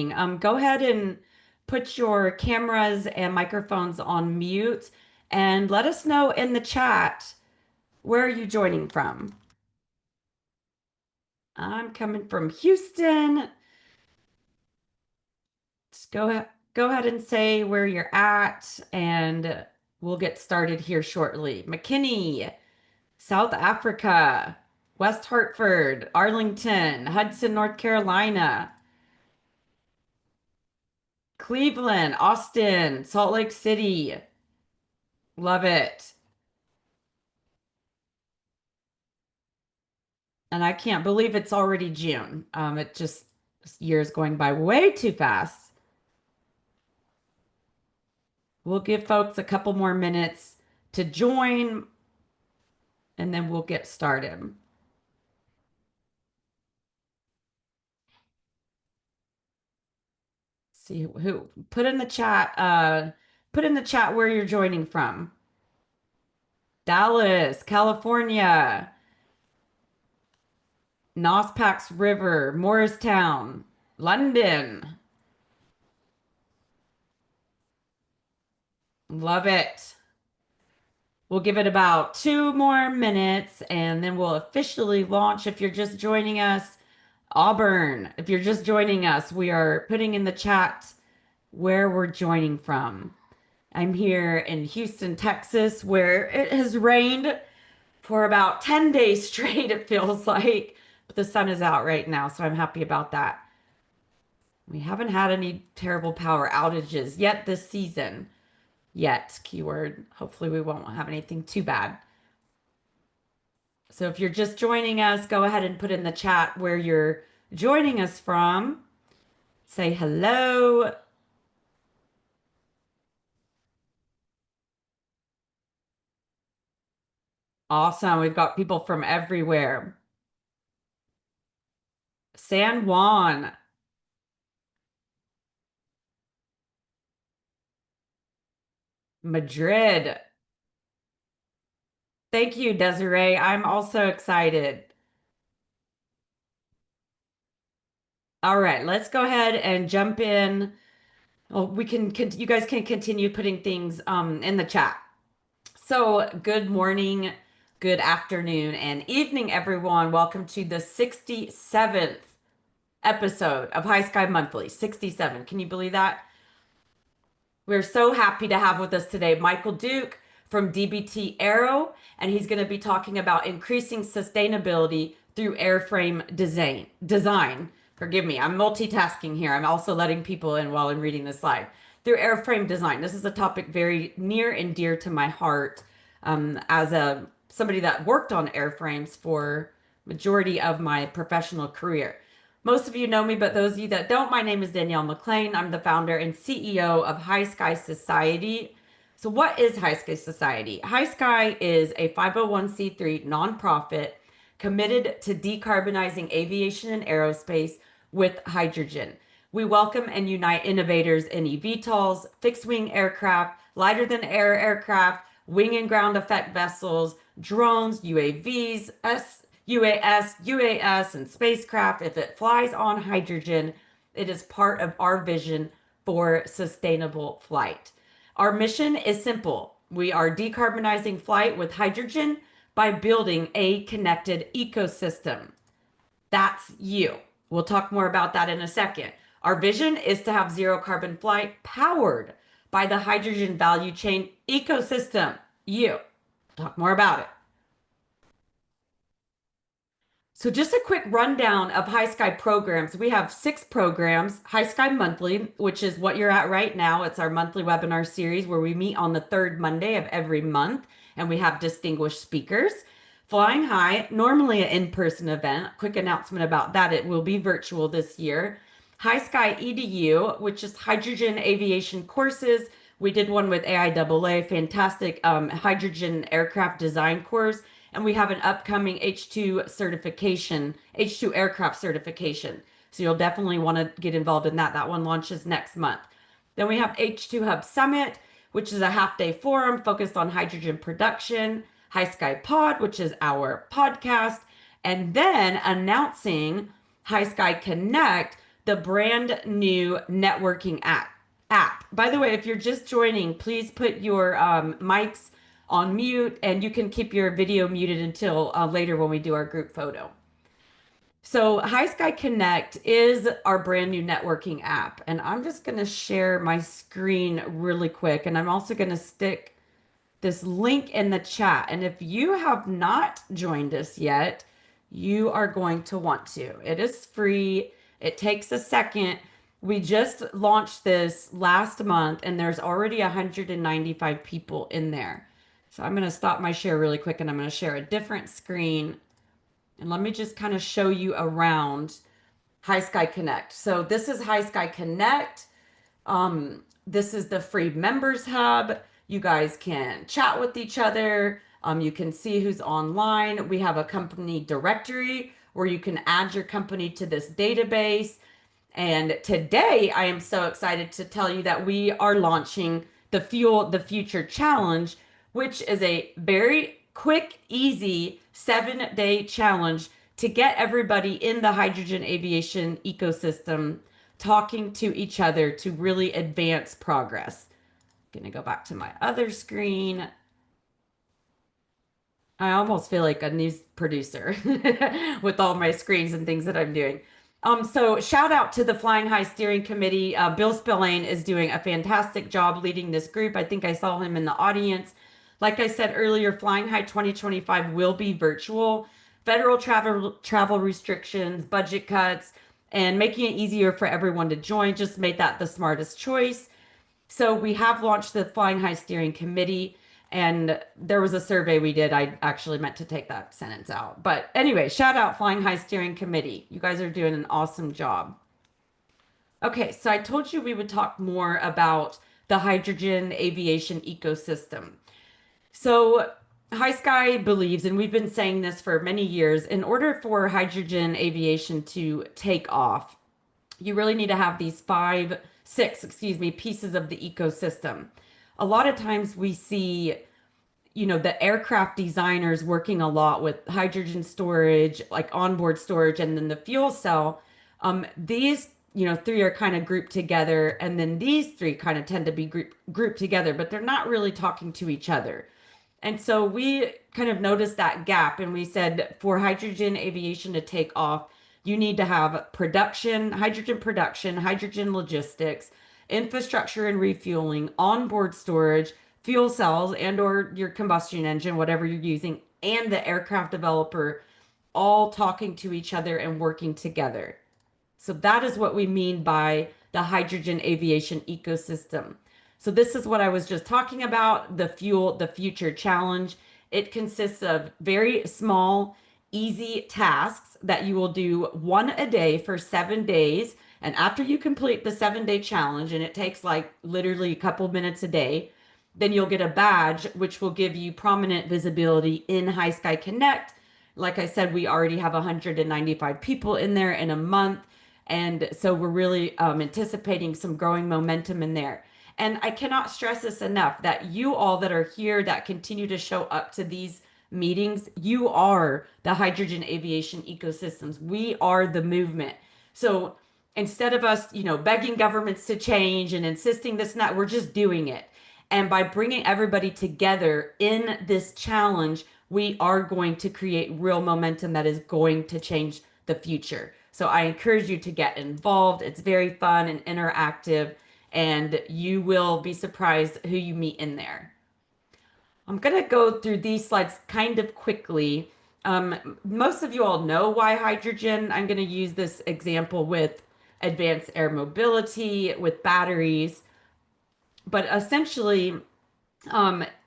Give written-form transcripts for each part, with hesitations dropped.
Go ahead and put your cameras and microphones on mute and let us know in the chat where are you joining from. I'm coming from Houston. Just go ahead and say where you're at and we'll get started here shortly. McKinney, South Africa, West Hartford, Arlington, Hudson, North Carolina, Cleveland, Austin, Salt Lake City. Love it. And I can't believe it's already June. It just this year's going by way too fast. We'll give folks a couple more minutes to join and then we'll get started. See who put in the chat where you're joining from. Dallas, California, Nospax River, Morristown, London. Love it. We'll give it about 2 more minutes and then we'll officially launch. If you're just joining us, Auburn, if you're just joining us, we are putting in the chat where we're joining from. I'm here in Houston, Texas, where it has rained for about 10 days straight, it feels like. But the sun is out right now, so I'm happy about that. We haven't had any terrible power outages yet this season. Yet, keyword. Hopefully, we won't have anything too bad. So if you're just joining us, go ahead and put in the chat where you're joining us from. Say hello. Awesome. We've got people from everywhere. San Juan, Madrid. Thank you, Desiree. I'm also excited. All right, let's go ahead and jump in. Oh, you guys can continue putting things in the chat. So, good morning, good afternoon, and evening, everyone. Welcome to the 67th episode of HYSKY Monthly. 67. Can you believe that? We're so happy to have with us today Michael Duke from DBT Aero, and he's going to be talking about increasing sustainability through airframe design. Forgive me, I'm multitasking here. I'm also letting people in while I'm reading the slide. Through airframe design. This is a topic very near and dear to my heart as somebody that worked on airframes for majority of my professional career. Most of you know me, but those of you that don't, my name is Danielle McLean. I'm the founder and CEO of HYSKY Society. So what is HYSKY Society? HYSKY is a 501c3 nonprofit committed to decarbonizing aviation and aerospace with hydrogen. We welcome and unite innovators in eVTOLs, fixed-wing aircraft, lighter-than-air aircraft, wing and ground effect vessels, drones, UAVs, UAS, and spacecraft. If it flies on hydrogen, it is part of our vision for sustainable flight. Our mission is simple. We are decarbonizing flight with hydrogen by building a connected ecosystem. That's you. We'll talk more about that in a second. Our vision is to have zero carbon flight powered by the hydrogen value chain ecosystem. You. Talk more about it. So just a quick rundown of HYSKY programs. We have 6 programs. HYSKY Monthly, which is what you're at right now. It's our monthly webinar series where we meet on the 3rd Monday of every month and we have distinguished speakers. Flying High, normally an in-person event. Quick announcement about that. It will be virtual this year. HYSKY EDU, which is hydrogen aviation courses. We did one with AIAA, fantastic hydrogen aircraft design course. And we have an upcoming H2 certification, H2 aircraft certification. So you'll definitely want to get involved in that. That one launches next month. Then we have H2 Hub Summit, which is a half-day forum focused on hydrogen production. HYSKY Pod, which is our podcast. And then announcing HYSKY Connect, the brand new networking app. By the way, if you're just joining, please put your mics on mute, and you can keep your video muted until later when we do our group photo. So HYSKY Connect is our brand new networking app, and I'm just going to share my screen really quick, and I'm also going to stick this link in the chat. And if you have not joined us yet, you are going to want to. It is free. It takes a second. We just launched this last month, and there's already 195 people in there. So I'm going to stop my share really quick, and I'm going to share a different screen. And let me just kind of show you around HYSKY Connect. So this is HYSKY Connect. This is the free members hub. You guys can chat with each other. You can see who's online. We have a company directory where you can add your company to this database. And today I am so excited to tell you that we are launching the Fuel the Future Challenge, which is a very quick, easy 7-day challenge to get everybody in the hydrogen aviation ecosystem talking to each other to really advance progress. I'm gonna go back to my other screen. I almost feel like a news producer with all my screens and things that I'm doing. So shout out to the Flying High Steering Committee. Bill Spillane is doing a fantastic job leading this group. I think I saw him in the audience. Like I said earlier, Flying High 2025 will be virtual. Federal travel restrictions, budget cuts, and making it easier for everyone to join just made that the smartest choice. So we have launched the Flying High Steering Committee, and there was a survey we did. I actually meant to take that sentence out. But anyway, shout out Flying High Steering Committee. You guys are doing an awesome job. Okay, so I told you we would talk more about the hydrogen aviation ecosystem. So HYSKY believes, and we've been saying this for many years, in order for hydrogen aviation to take off, you really need to have these six pieces of the ecosystem. A lot of times we see, the aircraft designers working a lot with hydrogen storage, like onboard storage, and then the fuel cell. These, three are kind of grouped together, and then these three kind of tend to be grouped together, but they're not really talking to each other. And so we kind of noticed that gap, and we said for hydrogen aviation to take off, you need to have hydrogen logistics, infrastructure and refueling, onboard storage, fuel cells and or your combustion engine, whatever you're using, and the aircraft developer all talking to each other and working together. So that is what we mean by the hydrogen aviation ecosystem. So this is what I was just talking about, the Fuel the Future Challenge. It consists of very small, easy tasks that you will do one a day for 7 days. And after you complete the 7-day challenge, and it takes like literally a couple minutes a day, then you'll get a badge, which will give you prominent visibility in HYSKY Connect. Like I said, we already have 195 people in there in a month. And so we're really anticipating some growing momentum in there. And I cannot stress this enough that you all that are here that continue to show up to these meetings, you are the hydrogen aviation ecosystems. We are the movement. So instead of us, begging governments to change and insisting this and that, we're just doing it. And by bringing everybody together in this challenge, we are going to create real momentum that is going to change the future. So I encourage you to get involved. It's very fun and interactive, and you will be surprised who you meet in there. I'm going to go through these slides kind of quickly. Most of you all know why hydrogen. I'm going to use this example with advanced air mobility, with batteries. But essentially,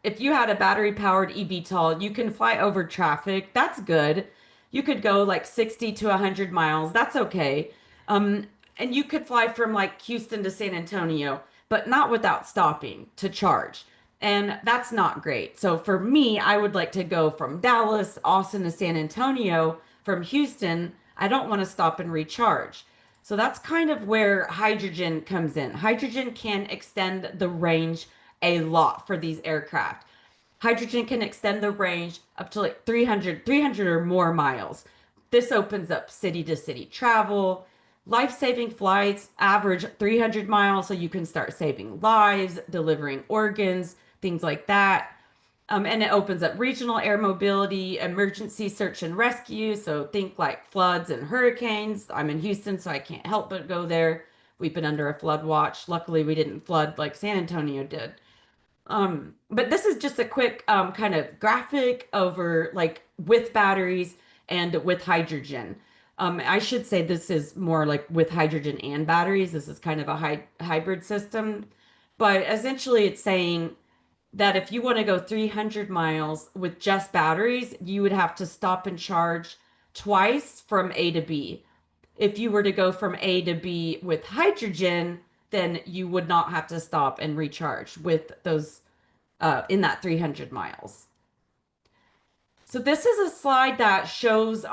if you had a battery powered eVTOL, you can fly over traffic. That's good. You could go like 60 to 100 miles. That's okay. And you could fly from like Houston to San Antonio, but not without stopping to charge. And that's not great. So for me, I would like to go from Dallas, Austin to San Antonio. From Houston, I don't want to stop and recharge. So that's kind of where hydrogen comes in. Hydrogen can extend the range a lot for these aircraft. Hydrogen can extend the range up to like 300 or more miles. This opens up city to city travel. Life-saving flights average 300 miles, so you can start saving lives, delivering organs, things like that. And it opens up regional air mobility, emergency search and rescue. So think like floods and hurricanes. I'm in Houston, so I can't help but go there. We've been under a flood watch. Luckily, we didn't flood like San Antonio did. But this is just a quick kind of graphic over like with batteries and with hydrogen. I should say this is more like with hydrogen and batteries. This is kind of a hybrid system. But essentially, it's saying that if you want to go 300 miles with just batteries, you would have to stop and charge twice from A to B. If you were to go from A to B with hydrogen, then you would not have to stop and recharge with those in that 300 miles. So this is a slide that shows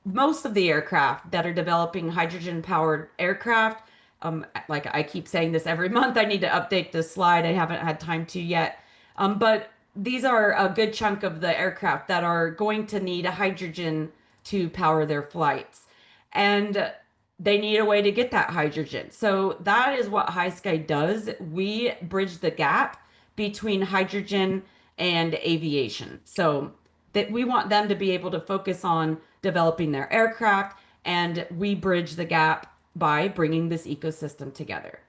most of the aircraft that are developing hydrogen powered aircraft. Like I keep saying this every month, I need to update this slide. I haven't had time to yet. But these are a good chunk of the aircraft that are going to need hydrogen to power their flights. And they need a way to get that hydrogen. So that is what HYSKY does. We bridge the gap between hydrogen and aviation. So that we want them to be able to focus on developing their aircraft, and we bridge the gap by bringing this ecosystem together.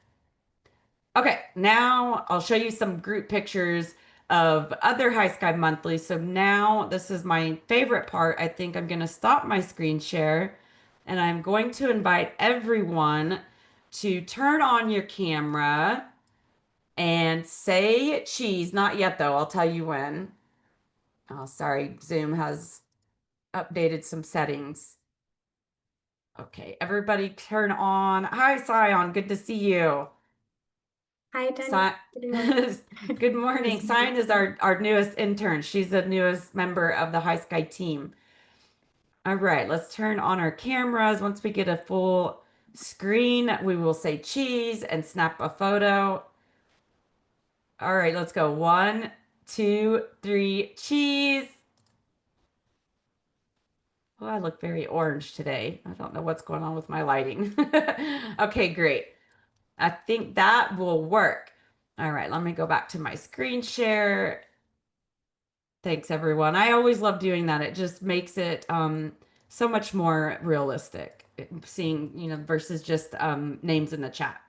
Okay, now I'll show you some group pictures of other HYSKY Monthly. So now this is my favorite part. I think I'm going to stop my screen share, and I'm going to invite everyone to turn on your camera and say cheese. Not yet, though. I'll tell you when. Oh, sorry. Zoom has updated some settings. Okay, everybody turn on. Hi, Sion. Good to see you. Hi, Tanya. Si- Good morning. Sion is our newest intern. She's the newest member of the HYSKY team. All right, let's turn on our cameras. Once we get a full screen, we will say cheese and snap a photo. All right, let's go. 1, 2, 3, cheese. Oh, I look very orange today. I don't know what's going on with my lighting. Okay, great. I think that will work. All right, let me go back to my screen share. Thanks, everyone. I always love doing that. It just makes it so much more realistic, seeing, versus just names in the chat.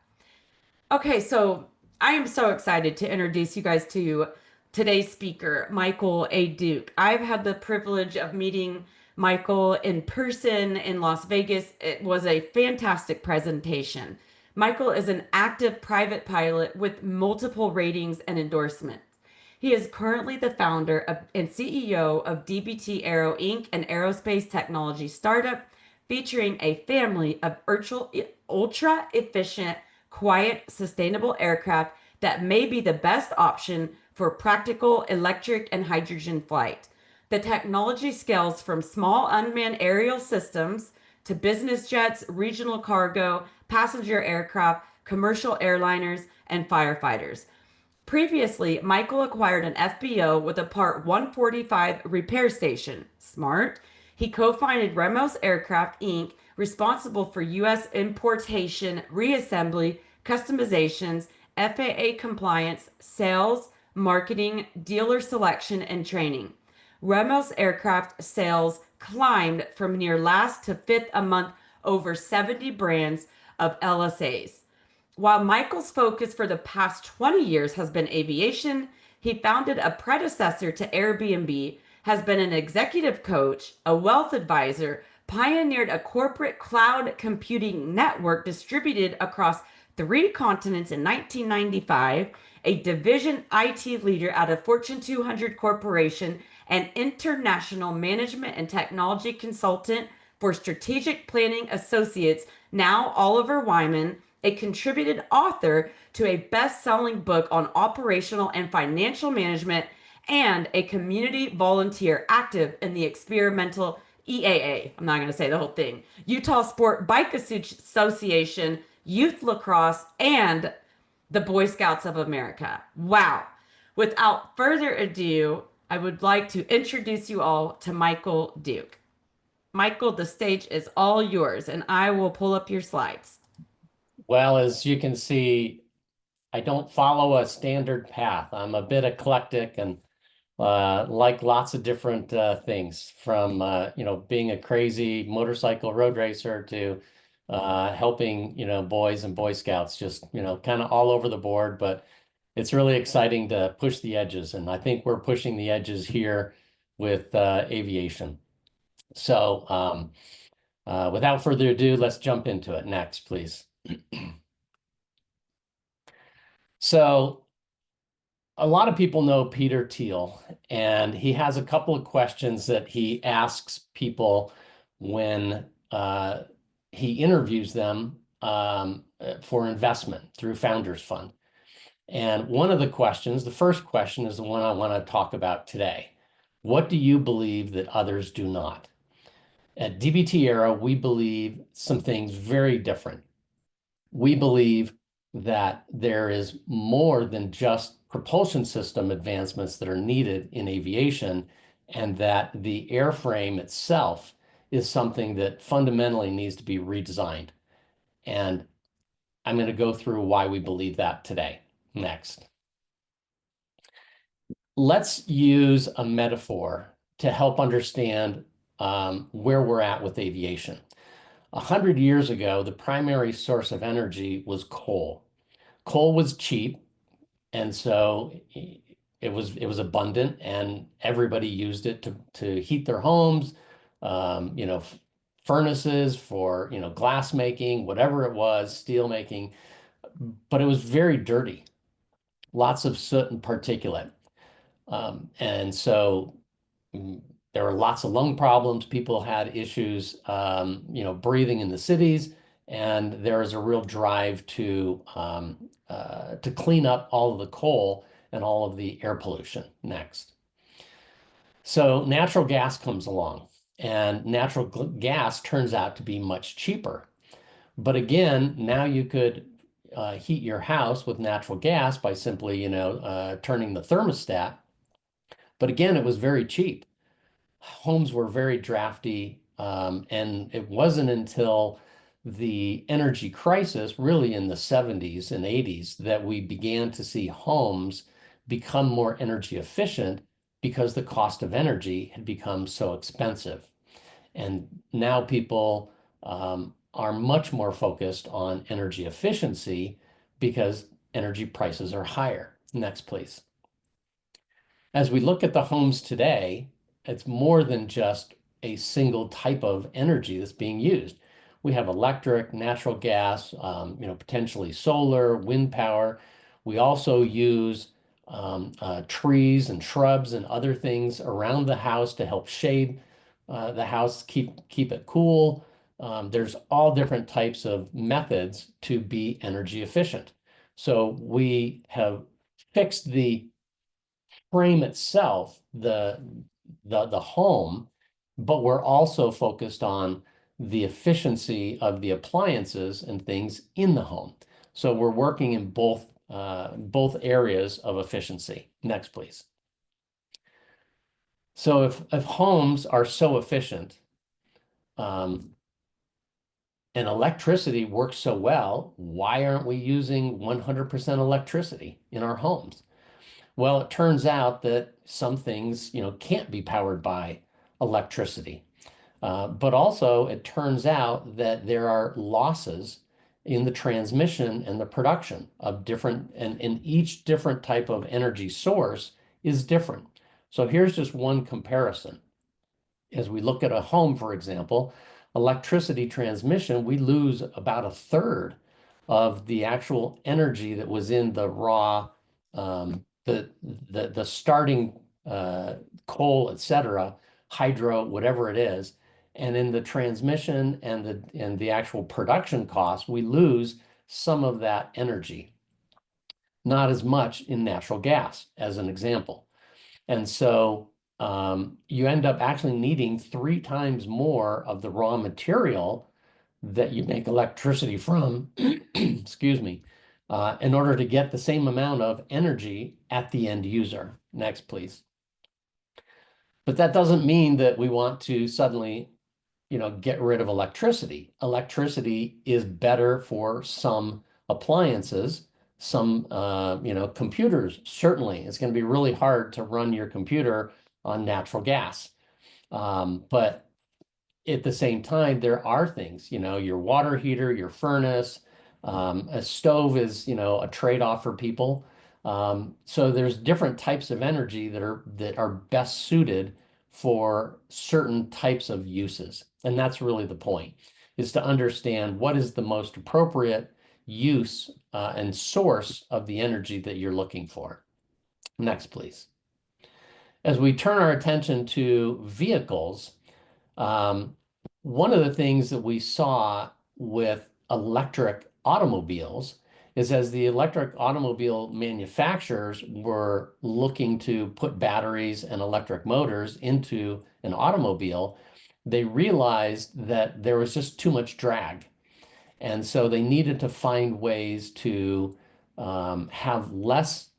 Okay, so I am so excited to introduce you guys to today's speaker, Michael A. Duke. I've had the privilege of meeting Michael in person in Las Vegas. It was a fantastic presentation. Michael is an active private pilot with multiple ratings and endorsements. He is currently the founder and CEO of DBT Aero Inc., an aerospace technology startup featuring a family of ultra efficient, quiet, sustainable aircraft that may be the best option for practical electric and hydrogen flight. The technology scales from small unmanned aerial systems to business jets, regional cargo, passenger aircraft, commercial airliners, and firefighters. Previously, Michael acquired an FBO with a Part 145 repair station. Smart. He co-founded Remos Aircraft Inc., responsible for U.S. importation, reassembly, customizations, FAA compliance, sales, marketing, dealer selection, and training. Remos aircraft sales climbed from near last to fifth among over 70 brands of LSAs. While Michael's focus for the past 20 years has been aviation, he founded a predecessor to Airbnb, has been an executive coach, a wealth advisor, pioneered a corporate cloud computing network distributed across 3 continents in 1995, a division IT leader at a Fortune 200 corporation, and international management and technology consultant for Strategic Planning Associates, now Oliver Wyman, a contributed author to a best-selling book on operational and financial management, and a community volunteer active in the experimental EAA. I'm not going to say the whole thing. Utah Sport Bike Association, Youth Lacrosse, and the Boy Scouts of America. Wow. Without further ado, I would like to introduce you all to Michael Duke. Michael, the stage is all yours, and I will pull up your slides. Well, as you can see, I don't follow a standard path. I'm a bit eclectic and like lots of different things from, being a crazy motorcycle road racer to helping, boys and Boy Scouts, just, kind of all over the board. But it's really exciting to push the edges. And I think we're pushing the edges here with aviation. So without further ado, let's jump into it. Next, please. So a lot of people know Peter Thiel, and he has a couple of questions that he asks people when he interviews them for investment through Founders Fund. And one of the questions, the first question, is the one I want to talk about today. What do you believe that others do not? At DBT Aero, we believe some things very different. We believe that there is more than just propulsion system advancements that are needed in aviation, and that the airframe itself is something that fundamentally needs to be redesigned. And I'm going to go through why we believe that today. Next. Let's use a metaphor to help understand where we're at with aviation. 100 years ago, the primary source of energy was coal. Coal was cheap, and so it was abundant, and everybody used it to heat their homes, furnaces for glass making, whatever it was, steel making. But it was very dirty, lots of soot and particulate, and so there were lots of lung problems. People had issues, breathing in the cities, and there is a real drive to clean up all of the coal and all of the air pollution. Next. So natural gas comes along, and natural gas turns out to be much cheaper. But again, now you could heat your house with natural gas by simply, turning the thermostat. But again, it was very cheap. Homes were very drafty, and it wasn't until the energy crisis, really in the 70s and 80s, that we began to see homes become more energy efficient because the cost of energy had become so expensive. And now people are much more focused on energy efficiency because energy prices are higher. Next, please. As we look at the homes today, it's more than just a single type of energy that's being used. We have electric, natural gas, potentially solar, wind power. We also use trees and shrubs and other things around the house to help shade the house, keep it cool. There's all different types of methods to be energy efficient. So we have fixed the frame itself, the home, but we're also focused on the efficiency of the appliances and things in the home. So we're working in both areas of efficiency. Next, please. So if homes are so efficient, and electricity works so well, why aren't we using 100% electricity in our homes? Well, it turns out that some things, can't be powered by electricity. But also, it turns out that there are losses in the transmission and the production of different, and each different type of energy source is different. So here's just one comparison. As we look at a home, for example, electricity transmission, we lose about a third of the actual energy that was in the raw, the starting coal, et cetera, hydro, whatever it is. And in the transmission and the actual production cost, we lose some of that energy. Not as much in natural gas, as an example. And so you end up actually needing 3 times more of the raw material that you make electricity from, excuse me, in order to get the same amount of energy at the end user. Next, please. But that doesn't mean that we want to suddenly, get rid of electricity. Electricity is better for some appliances, some, computers. Certainly, it's going to be really hard to run your computer on natural gas. But at the same time, there are things, your water heater, your furnace, a stove is, a trade-off for people. So there's different types of energy that are best suited for certain types of uses. And that's really the point, is to understand what is the most appropriate use and source of the energy that you're looking for. Next, please. As we turn our attention to vehicles, one of the things that we saw with electric automobiles is as the electric automobile manufacturers were looking to put batteries and electric motors into an automobile, they realized that there was just too much drag. And so they needed to find ways to have less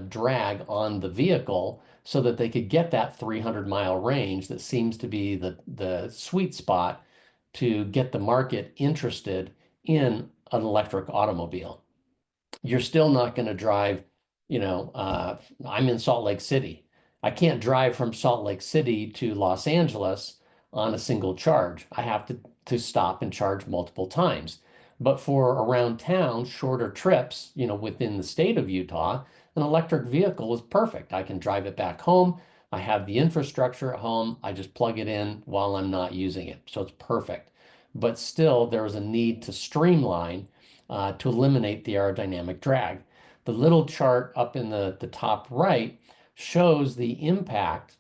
drag on the vehicle so that they could get that 300-mile range that seems to be the sweet spot to get the market interested in an electric automobile. You're still not going to drive, I'm in Salt Lake City. I can't drive from Salt Lake City to Los Angeles on a single charge. I have to stop and charge multiple times. But for around town, shorter trips, within the state of Utah, an electric vehicle is perfect. I can drive it back home. I have the infrastructure at home. I just plug it in while I'm not using it. So it's perfect. But still, there is a need to streamline to eliminate the aerodynamic drag. The little chart up in the top right shows the impact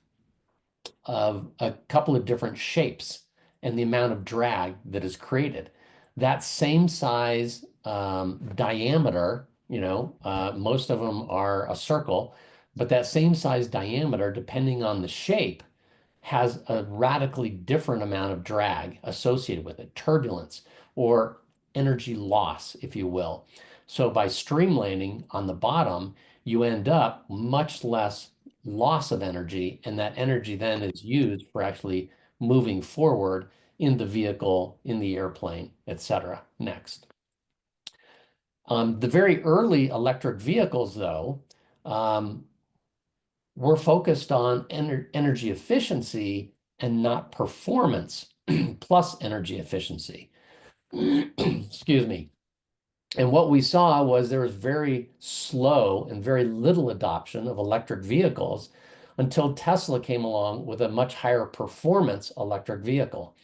of a couple of different shapes and the amount of drag that is created. That same size diameter, most of them are a circle, but that same size diameter, depending on the shape, has a radically different amount of drag associated with it, turbulence or energy loss, if you will. So by streamlining on the bottom, you end up much less loss of energy, and that energy then is used for actually moving forward in the vehicle, in the airplane, etc. Next. The very early electric vehicles, though, were focused on energy efficiency and not performance plus energy efficiency. Excuse me. And what we saw was there was very slow and very little adoption of electric vehicles until Tesla came along with a much higher performance electric vehicle.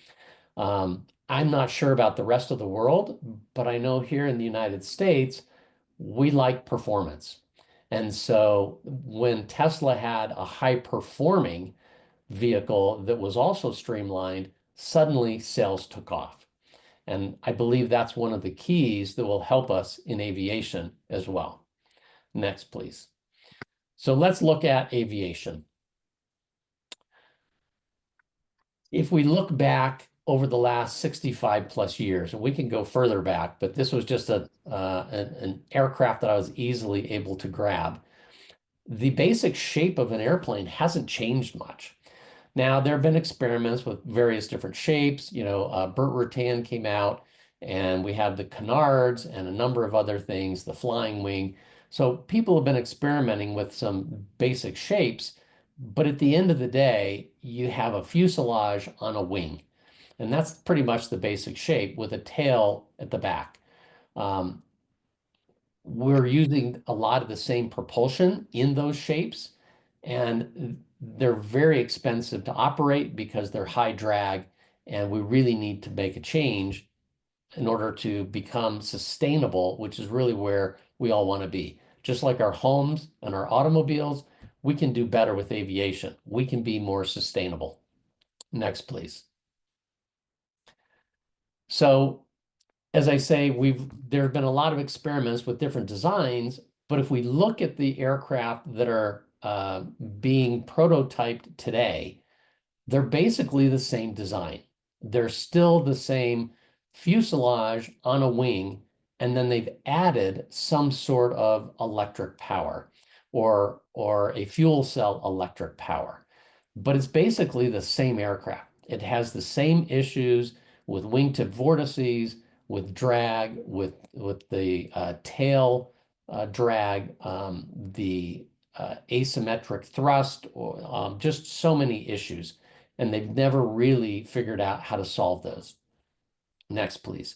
I'm not sure about the rest of the world, but I know here in the United States, we like performance. And so when Tesla had a high performing vehicle that was also streamlined, suddenly sales took off. And I believe that's one of the keys that will help us in aviation as well. Next, please. So let's look at aviation. If we look back over the last 65 plus years, and we can go further back, but this was just an aircraft that I was easily able to grab. The basic shape of an airplane hasn't changed much. Now, there have been experiments with various different shapes. Burt Rutan came out, and we have the canards and a number of other things, the flying wing. So people have been experimenting with some basic shapes, but at the end of the day, you have a fuselage on a wing. And that's pretty much the basic shape with a tail at the back. We're using a lot of the same propulsion in those shapes, and they're very expensive to operate because they're high drag, and we really need to make a change in order to become sustainable, which is really where we all want to be. Just like our homes and our automobiles, we can do better with aviation. We can be more sustainable. Next, please. So as I say, there have been a lot of experiments with different designs, but if we look at the aircraft that are being prototyped today, they're basically the same design. They're still the same fuselage on a wing, and then they've added some sort of electric power or a fuel cell electric power. But it's basically the same aircraft. It has the same issues with wingtip vortices, with drag, with the tail drag, the asymmetric thrust, or just so many issues. And they've never really figured out how to solve those. Next, please.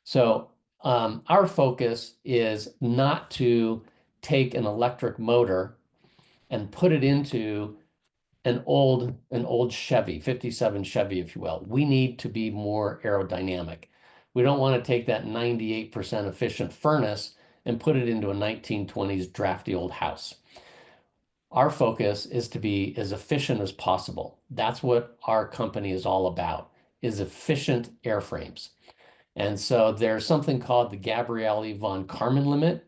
So our focus is not to take an electric motor and put it into an old Chevy, 57 Chevy, if you will. We need to be more aerodynamic. We don't want to take that 98% efficient furnace and put it into a 1920s drafty old house. Our focus is to be as efficient as possible. That's what our company is all about, is efficient airframes. And so there's something called the Gabriele von Karman limit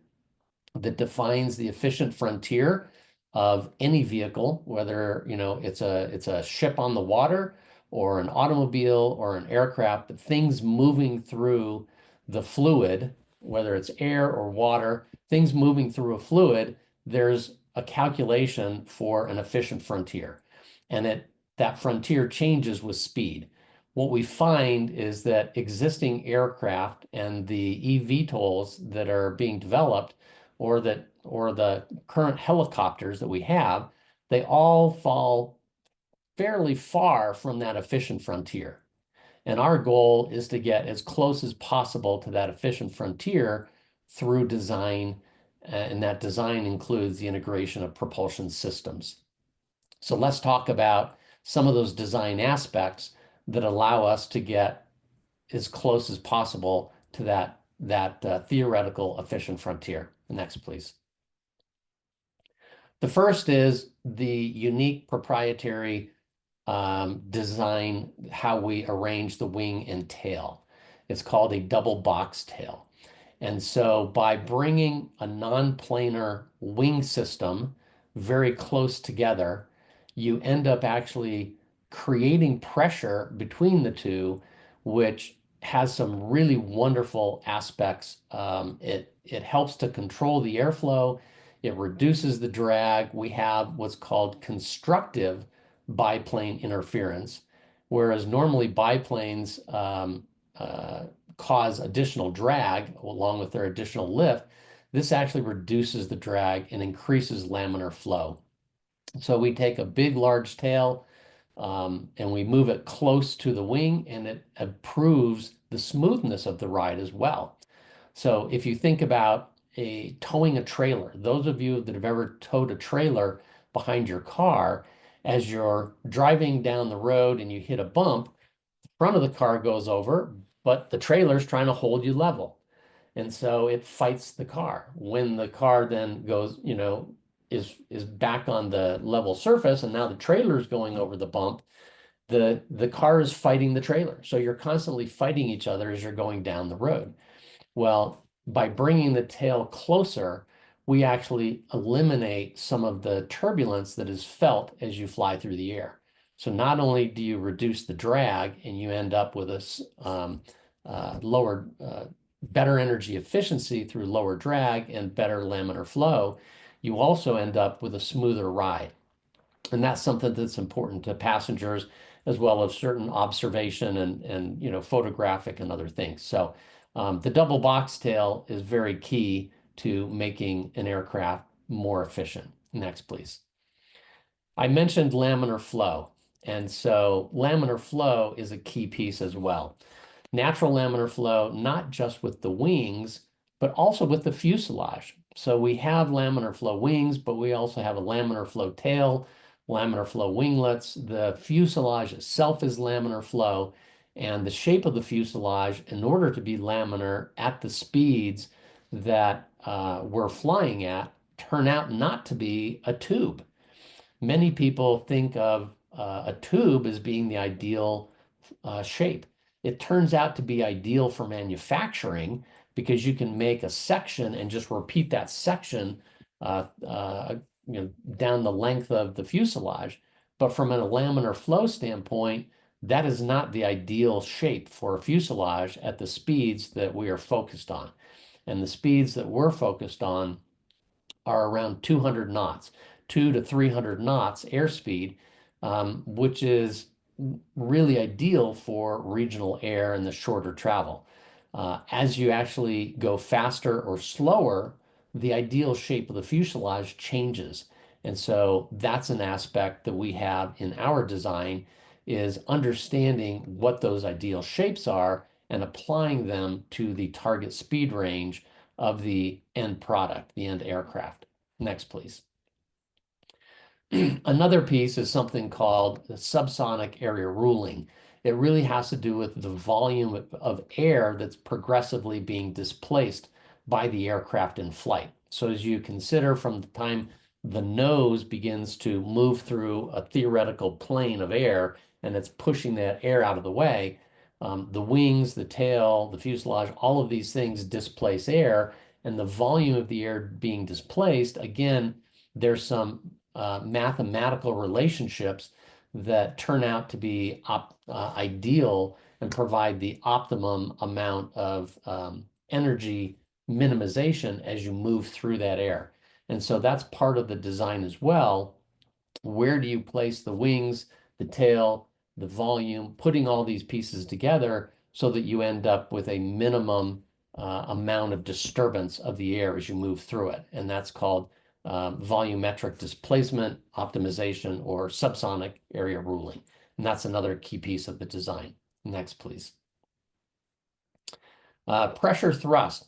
that defines the efficient frontier of any vehicle, whether it's a ship on the water or an automobile or an aircraft, but things moving through the fluid, whether it's air or water, things moving through a fluid, there's a calculation for an efficient frontier. And that frontier changes with speed. What we find is that existing aircraft and the eVTOLs that are being developed, or the current helicopters that we have, they all fall fairly far from that efficient frontier. And our goal is to get as close as possible to that efficient frontier through design, and that design includes the integration of propulsion systems. So let's talk about some of those design aspects that allow us to get as close as possible to that theoretical efficient frontier. Next, please. The first is the unique proprietary design, how we arrange the wing and tail. It's called a double box tail. And so by bringing a non-planar wing system very close together, you end up actually creating pressure between the two, which has some really wonderful aspects. It helps to control the airflow. It reduces the drag. We have what's called constructive biplane interference, whereas normally biplanes cause additional drag along with their additional lift. This actually reduces the drag and increases laminar flow. So we take a big, large tail and we move it close to the wing, and it improves the smoothness of the ride as well. So if you think about towing a trailer, those of you that have ever towed a trailer behind your car, as you're driving down the road and you hit a bump, the front of the car goes over, but the trailer's trying to hold you level. And so it fights the car. When the car then goes, is back on the level surface, and now the trailer is going over the bump, the car is fighting the trailer. So you're constantly fighting each other as you're going down the road. Well, by bringing the tail closer, we actually eliminate some of the turbulence that is felt as you fly through the air. So not only do you reduce the drag and you end up with a better energy efficiency through lower drag and better laminar flow, you also end up with a smoother ride. And that's something that's important to passengers, as well as certain observation and photographic and other things. So the double box tail is very key to making an aircraft more efficient. Next, please. I mentioned laminar flow. And so laminar flow is a key piece as well. Natural laminar flow, not just with the wings, but also with the fuselage. So we have laminar flow wings, but we also have a laminar flow tail, laminar flow winglets. The fuselage itself is laminar flow, and the shape of the fuselage, in order to be laminar at the speeds that we're flying at, turn out not to be a tube. Many people think of a tube as being the ideal shape. It turns out to be ideal for manufacturing because you can make a section and just repeat that section down the length of the fuselage. But from a laminar flow standpoint, that is not the ideal shape for a fuselage at the speeds that we are focused on. And the speeds that we're focused on are around 200 knots, 200 to 300 knots airspeed, which is really ideal for regional air and the shorter travel. As you actually go faster or slower, the ideal shape of the fuselage changes. And so that's an aspect that we have in our design, is understanding what those ideal shapes are and applying them to the target speed range of the end product, the end aircraft. Next, please. Another piece is something called the subsonic area ruling. It really has to do with the volume of air that's progressively being displaced by the aircraft in flight. So as you consider from the time the nose begins to move through a theoretical plane of air and it's pushing that air out of the way, the wings, the tail, the fuselage, all of these things displace air, and the volume of the air being displaced, again, there's some mathematical relationships that turn out to be ideal and provide the optimum amount of energy minimization as you move through that air. And so that's part of the design as well. Where do you place the wings, the tail, the volume, putting all these pieces together so that you end up with a minimum amount of disturbance of the air as you move through it. And that's called volumetric displacement optimization, or subsonic area ruling. And that's another key piece of the design. Next, please. Pressure thrust.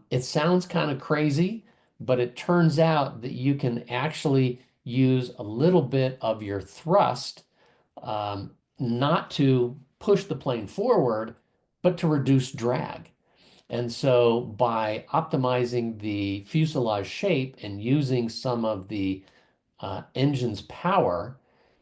It sounds kind of crazy, but it turns out that you can actually use a little bit of your thrust not to push the plane forward, but to reduce drag. And so by optimizing the fuselage shape and using some of the engine's power,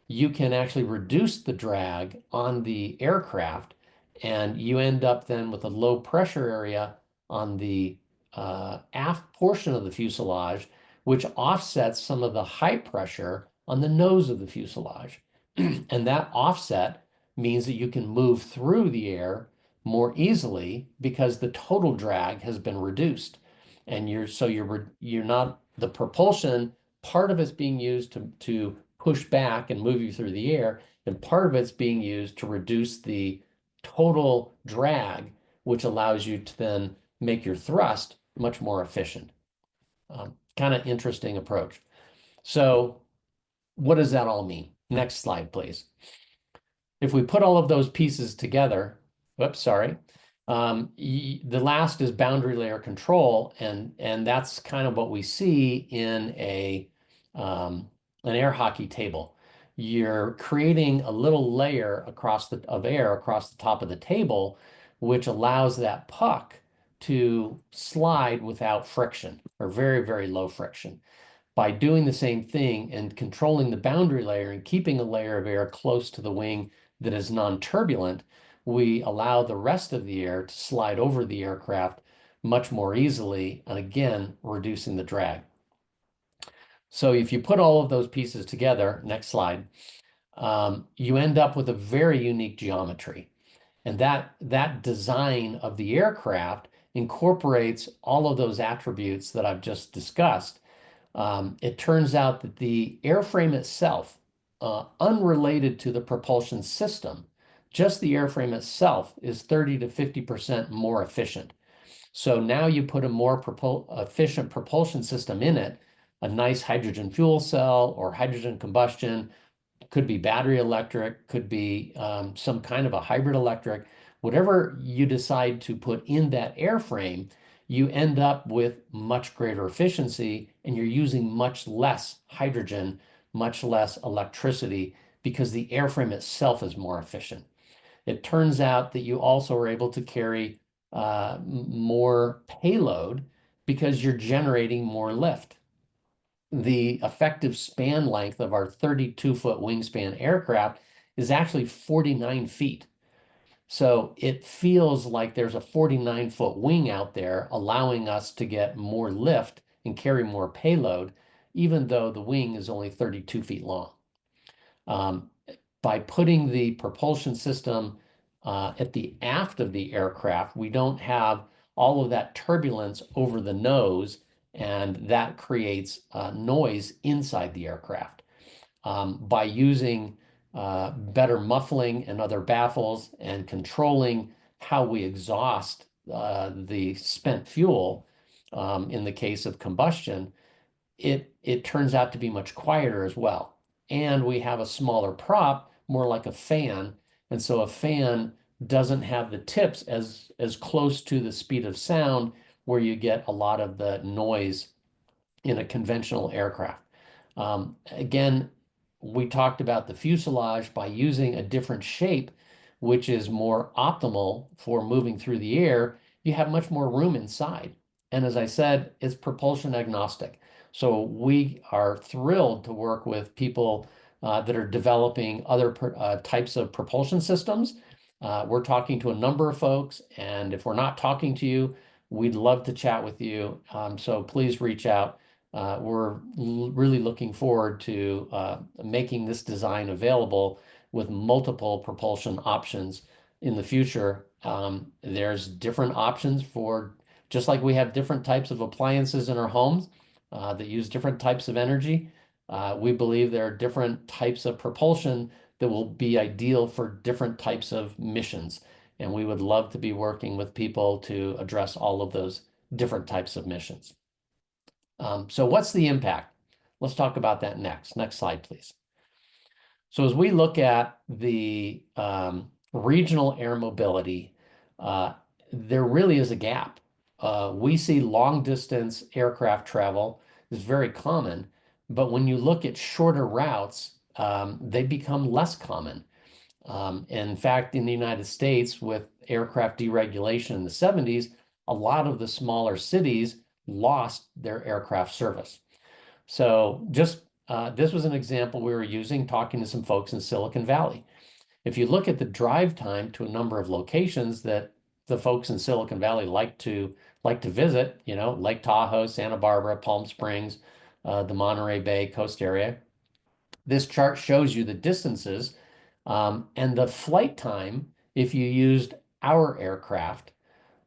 you can actually reduce the drag on the aircraft, and you end up then with a low pressure area on the aft portion of the fuselage, which offsets some of the high pressure on the nose of the fuselage. And that offset means that you can move through the air more easily because the total drag has been reduced. And you're not, the propulsion, part of it's being used to push back and move you through the air, and part of it's being used to reduce the total drag, which allows you to then make your thrust much more efficient. Kind of interesting approach. So what does that all mean? Next slide, please. If we put all of those pieces together, whoops, sorry. The last is boundary layer control, and that's kind of what we see in an air hockey table. You're creating a little layer of air across the top of the table, which allows that puck to slide without friction, or very, very low friction. By doing the same thing and controlling the boundary layer and keeping a layer of air close to the wing that is non-turbulent, we allow the rest of the air to slide over the aircraft much more easily, and again, reducing the drag. So if you put all of those pieces together, next slide, you end up with a very unique geometry. And that design of the aircraft incorporates all of those attributes that I've just discussed. It turns out that the airframe itself, unrelated to the propulsion system, just the airframe itself is 30 to 50% more efficient. So now you put a more efficient propulsion system in it, a nice hydrogen fuel cell or hydrogen combustion, could be battery electric, could be some kind of a hybrid electric, whatever you decide to put in that airframe, you end up with much greater efficiency, and you're using much less hydrogen, much less electricity, because the airframe itself is more efficient. It turns out that you also are able to carry more payload because you're generating more lift. The effective span length of our 32-foot wingspan aircraft is actually 49 feet. So it feels like there's a 49-foot wing out there allowing us to get more lift and carry more payload, even though the wing is only 32 feet long. By putting the propulsion system at the aft of the aircraft, we don't have all of that turbulence over the nose, and that creates noise inside the aircraft. By using better muffling and other baffles, and controlling how we exhaust the spent fuel in the case of combustion, it turns out to be much quieter as well. And we have a smaller prop, more like a fan. And so a fan doesn't have the tips as close to the speed of sound where you get a lot of the noise in a conventional aircraft. Again, we talked about the fuselage by using a different shape, which is more optimal for moving through the air. You have much more room inside. And as I said, it's propulsion agnostic. So we are thrilled to work with people that are developing other types of propulsion systems. We're talking to a number of folks, and if we're not talking to you, we'd love to chat with you. So please reach out. We're really looking forward to making this design available with multiple propulsion options in the future. There's different options for, just like we have different types of appliances in our homes that use different types of energy. We believe there are different types of propulsion that will be ideal for different types of missions. And we would love to be working with people to address all of those different types of missions. So what's the impact? Let's talk about that next. Next slide, please. So as we look at the regional air mobility, there really is a gap. We see long distance aircraft travel is very common, but when you look at shorter routes, they become less common. In fact, in the United States, with aircraft deregulation in the 70s, a lot of the smaller cities lost their aircraft service. So just this was an example we were using talking to some folks in Silicon Valley. If you look at the drive time to a number of locations that the folks in Silicon Valley like to visit, you know, Lake Tahoe, Santa Barbara, Palm Springs, the Monterey Bay coast area, this chart shows you the distances and the flight time if you used our aircraft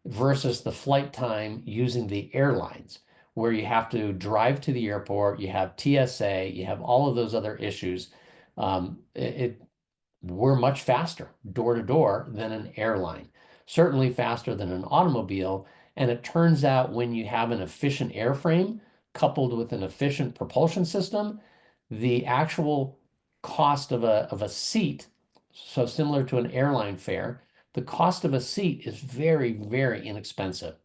versus the flight time using the airlines, where you have to drive to the airport, you have TSA, you have all of those other issues. We're much faster door to door than an airline, certainly faster than an automobile. And it turns out when you have an efficient airframe coupled with an efficient propulsion system, the actual cost of a seat, so similar to an airline fare, the cost of a seat is very, very inexpensive.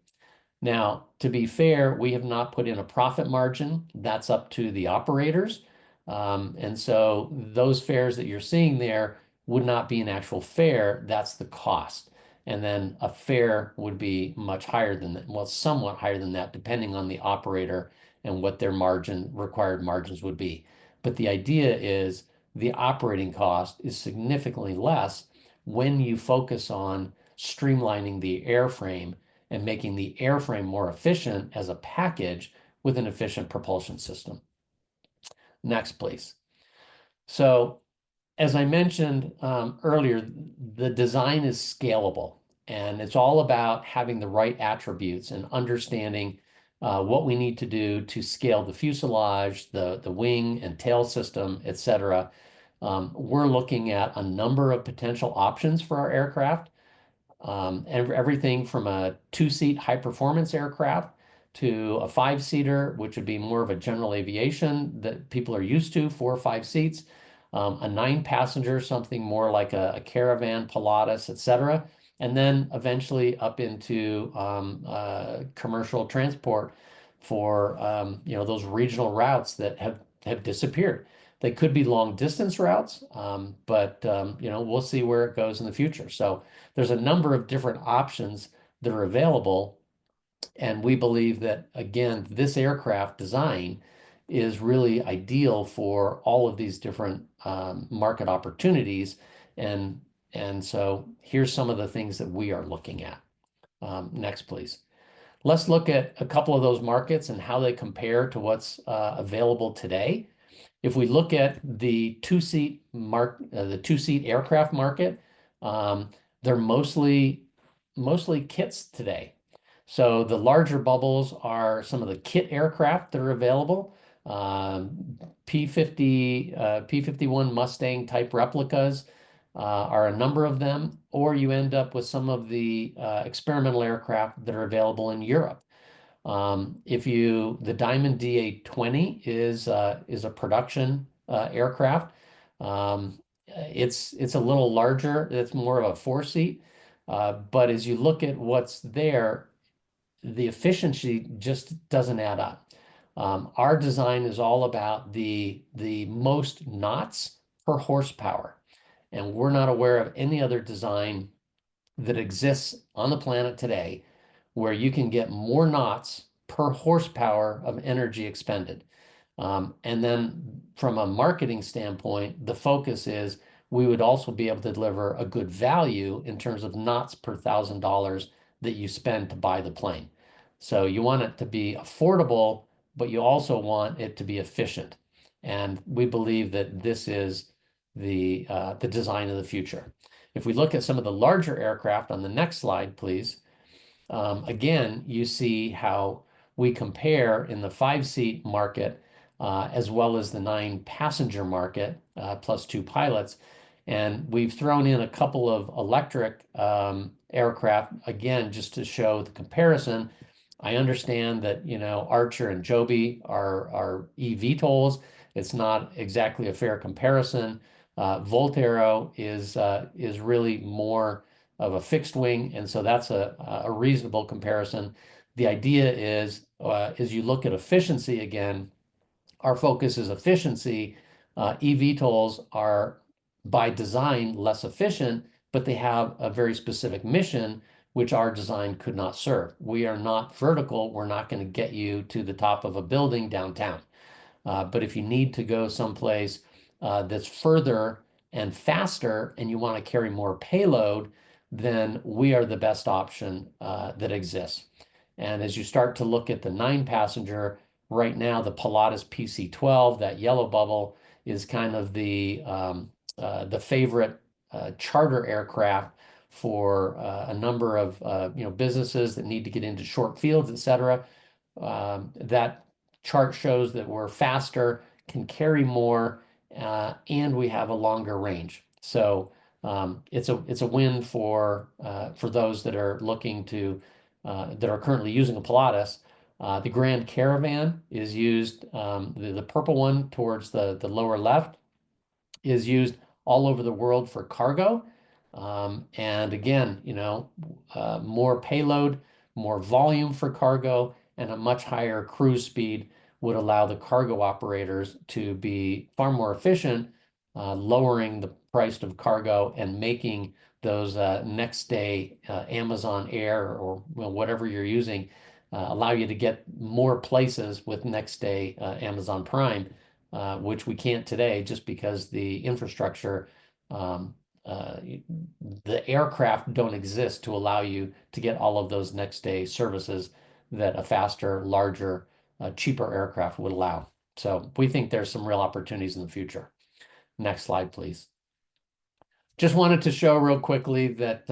Now, to be fair, we have not put in a profit margin. That's up to the operators. And so those fares that you're seeing there would not be an actual fare. That's the cost. And then a fare would be much higher than that, well, somewhat higher than that, depending on the operator and what their required margins would be. But the idea is the operating cost is significantly less when you focus on streamlining the airframe and making the airframe more efficient as a package with an efficient propulsion system. Next, please. So as I mentioned earlier, the design is scalable, and it's all about having the right attributes and understanding what we need to do to scale the fuselage, the wing and tail system, et cetera. We're looking at a number of potential options for our aircraft. Everything from a 2-seat high-performance aircraft to a 5-seater, which would be more of a general aviation that people are used to, 4 or 5 seats, a 9-passenger, something more like a Caravan, Pilatus, etc., and then eventually up into commercial transport for those regional routes that have disappeared. They could be long distance routes, but we'll see where it goes in the future. So there's a number of different options that are available. And we believe that, again, this aircraft design is really ideal for all of these different market opportunities. And so here's some of the things that we are looking at. Next, please. Let's look at a couple of those markets and how they compare to what's available today. If we look at the 2-seat aircraft market, they're mostly kits today. So the larger bubbles are some of the kit aircraft that are available. P-50, P-51 Mustang type replicas are a number of them, or you end up with some of the experimental aircraft that are available in Europe. The Diamond DA-20 is a production aircraft. It's a little larger. It's more of a four-seat. But as you look at what's there, the efficiency just doesn't add up. Our design is all about the most knots per horsepower, and we're not aware of any other design that exists on the planet today where you can get more knots per horsepower of energy expended. And then from a marketing standpoint, the focus is we would also be able to deliver a good value in terms of knots per $1,000 that you spend to buy the plane. So you want it to be affordable, but you also want it to be efficient. And we believe that this is the design of the future. If we look at some of the larger aircraft on the next slide, please. Again, you see how we compare in the 5-seat market as well as the 9-passenger market, plus 2 pilots. And we've thrown in a couple of electric aircraft, again, just to show the comparison. I understand that, Archer and Joby are eVTOLs. It's not exactly a fair comparison. Volterra is really more of a fixed wing, and so that's a reasonable comparison. The idea is, as you look at efficiency again, our focus is efficiency. eVTOLs are by design less efficient, but they have a very specific mission which our design could not serve. We are not vertical. We're not going to get you to the top of a building downtown. But if you need to go someplace that's further and faster and you want to carry more payload, then we are the best option that exists. And as you start to look at the 9-passenger, right now the Pilatus PC-12, that yellow bubble, is kind of the favorite charter aircraft for a number of businesses that need to get into short fields, et cetera. That chart shows that we're faster, can carry more, and we have a longer range. So it's a win for those that are looking to that are currently using a Pilatus. The Grand Caravan is used. The purple one towards the lower left is used all over the world for cargo. And again, more payload, more volume for cargo, and a much higher cruise speed would allow the cargo operators to be far more efficient, lowering the price of cargo and making those next day Amazon Air or whatever you're using allow you to get more places with next day Amazon Prime, which we can't today just because the infrastructure, the aircraft don't exist to allow you to get all of those next day services that a faster, larger, cheaper aircraft would allow. So we think there's some real opportunities in the future. Next slide, please. Just wanted to show real quickly that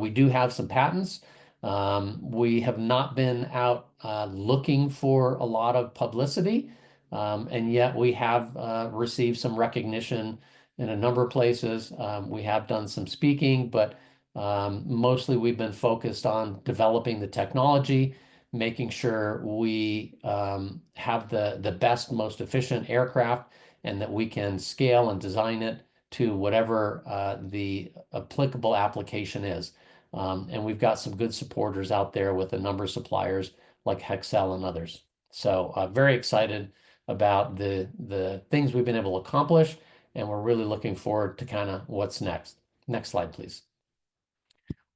we do have some patents. We have not been out looking for a lot of publicity, and yet we have received some recognition in a number of places. We have done some speaking, but mostly we've been focused on developing the technology, making sure we have the best, most efficient aircraft, and that we can scale and design it to whatever the applicable application is. And we've got some good supporters out there with a number of suppliers like Hexcel and others. So very excited about the things we've been able to accomplish, and we're really looking forward to kind of what's next. Next slide, please.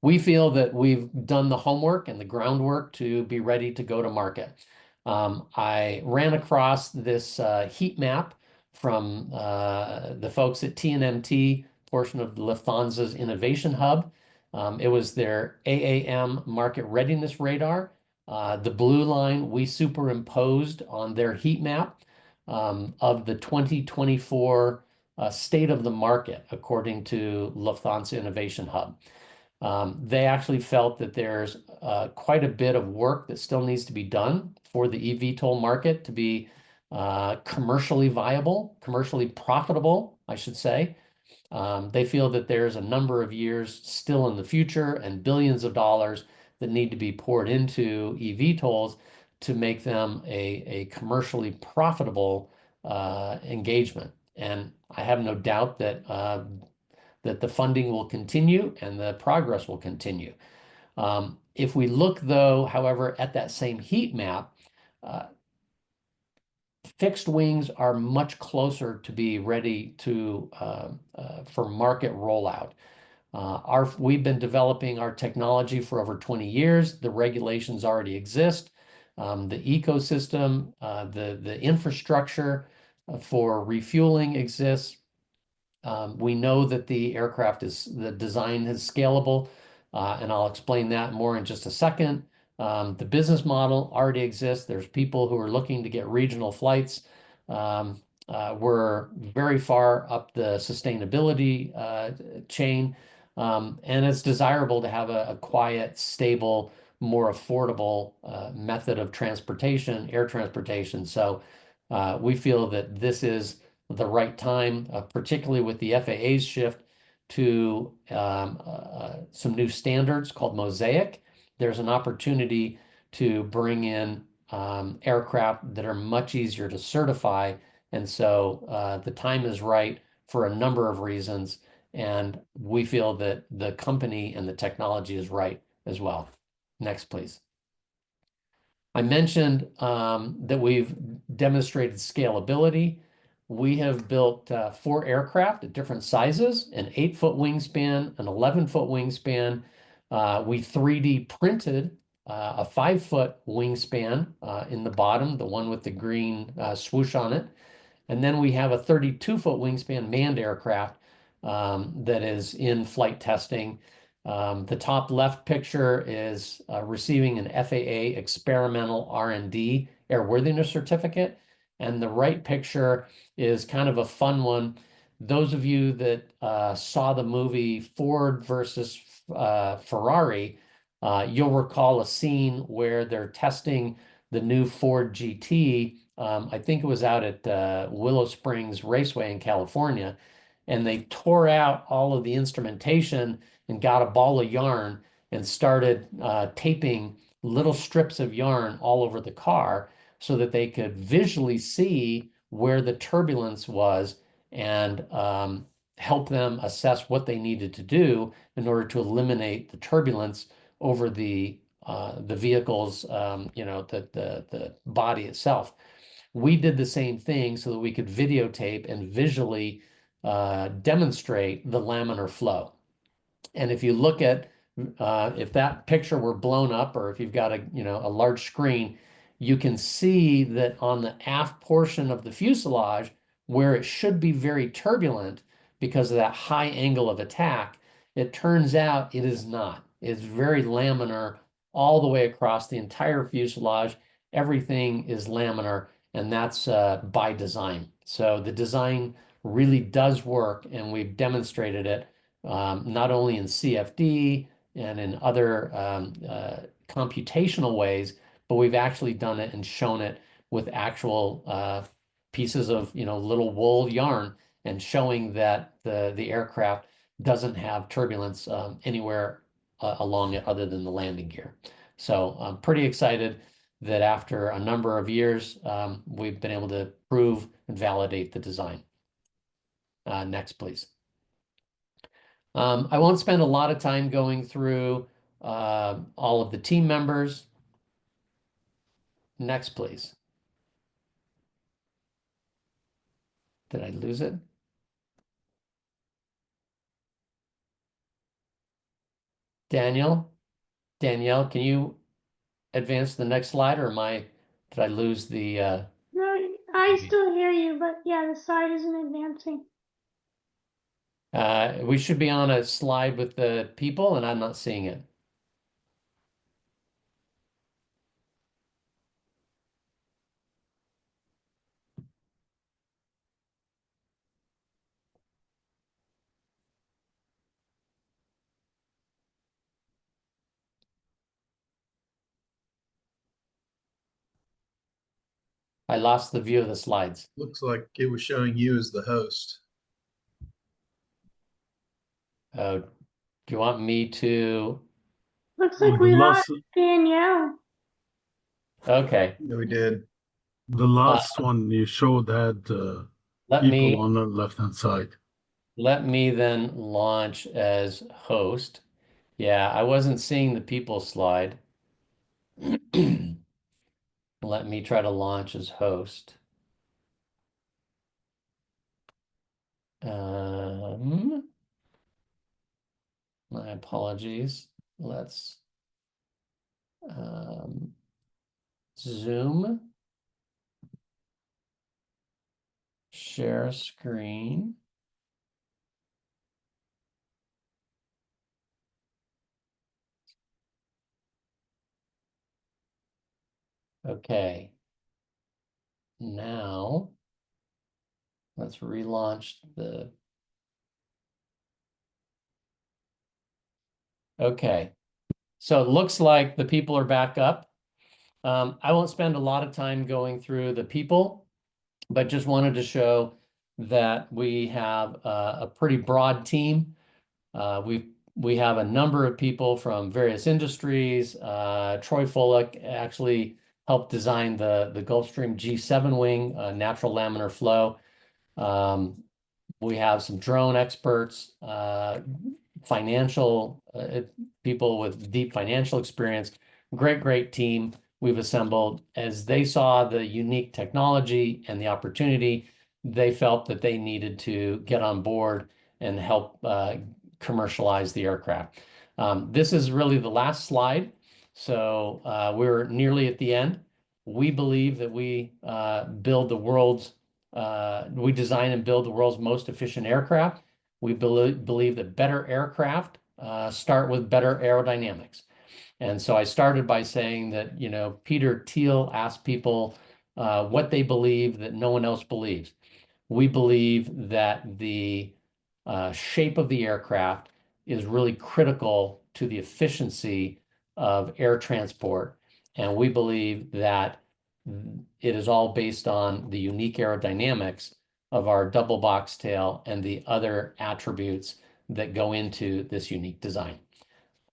We feel that we've done the homework and the groundwork to be ready to go to market. I ran across this heat map from the folks at TNMT, portion of Lufthansa's Innovation Hub. It was their AAM market readiness radar. The blue line we superimposed on their heat map of the 2024 state of the market, according to Lufthansa Innovation Hub. They actually felt that there's quite a bit of work that still needs to be done for the eVTOL market to be commercially viable, commercially profitable, I should say. They feel that there's a number of years still in the future and billions of dollars that need to be poured into eVTOLs to make them a commercially profitable engagement. And I have no doubt that the funding will continue and the progress will continue. If we look, though, however, at that same heat map, fixed wings are much closer to be ready for market rollout. We've been developing our technology for over 20 years. The regulations already exist. The ecosystem, the infrastructure for refueling exists. We know that the design is scalable, and I'll explain that more in just a second. The business model already exists. There's people who are looking to get regional flights. We're very far up the sustainability chain, and it's desirable to have a quiet, stable, more affordable method of transportation, air transportation. So we feel that this is the right time, particularly with the FAA's shift to some new standards called Mosaic. There's an opportunity to bring in aircraft that are much easier to certify. And so the time is right for a number of reasons. And we feel that the company and the technology is right as well. Next, please. I mentioned that we've demonstrated scalability. We have built 4 aircraft at different sizes, an 8-foot wingspan, an 11-foot wingspan. We 3D printed a 5-foot wingspan in the bottom, the one with the green swoosh on it. And then we have a 32-foot wingspan manned aircraft that is in flight testing. The top left picture is receiving an FAA experimental R&D airworthiness certificate. And the right picture is kind of a fun one. Those of you that saw the movie Ford versus Ferrari, you'll recall a scene where they're testing the new Ford GT. I think it was out at Willow Springs Raceway in California, and they tore out all of the instrumentation and got a ball of yarn and started taping little strips of yarn all over the car so that they could visually see where the turbulence was and help them assess what they needed to do in order to eliminate the turbulence over the vehicle's, the body itself. We did the same thing so that we could videotape and visually demonstrate the laminar flow. And if you look at if that picture were blown up, or if you've got a large screen, you can see that on the aft portion of the fuselage, where it should be very turbulent because of that high angle of attack, it turns out it is not. It's very laminar all the way across the entire fuselage. Everything is laminar, and that's by design. So the design really does work, and we've demonstrated it not only in CFD and in other computational ways, but we've actually done it and shown it with actual pieces of little wool yarn and showing that the aircraft doesn't have turbulence anywhere along it other than the landing gear. So I'm pretty excited that after a number of years, we've been able to prove and validate the design. Next, please. I won't spend a lot of time going through all of the team members. Next, please. Did I lose it? Danielle, can you advance the next slide, or did I lose the? No, I still hear you, but yeah, the slide isn't advancing. We should be on a slide with the people, and I'm not seeing it. I lost the view of the slides. Looks like it was showing you as the host. Oh, do you want me to? Looks Oh, like the we lost last Danielle. Okay. Yeah, we did. the last one you showed had Let people me on the left-hand side. let me then launch as host. Yeah, I wasn't seeing the people slide. Let me try to launch as host. My apologies. Let's Zoom, share screen. Okay. Now let's relaunch the. Okay. So it looks like the people are back up. I won't spend a lot of time going through the people, but just wanted to show that we have a pretty broad team. We have a number of people from various industries. Troy Folek actually helped design the Gulfstream G7 wing, natural laminar flow. We have some drone experts, financial people with deep financial experience. Great team we've assembled. As they saw the unique technology and the opportunity, they felt that they needed to get on board and help commercialize the aircraft. This is really the last slide. So we're nearly at the end. We believe that we we design and build the world's most efficient aircraft. We believe that better aircraft start with better aerodynamics. And so I started by saying that, Peter Thiel asked people what they believe that no one else believes. We believe that the shape of the aircraft is really critical to the efficiency of air transport. And we believe that it is all based on the unique aerodynamics of our double box tail and the other attributes that go into this unique design.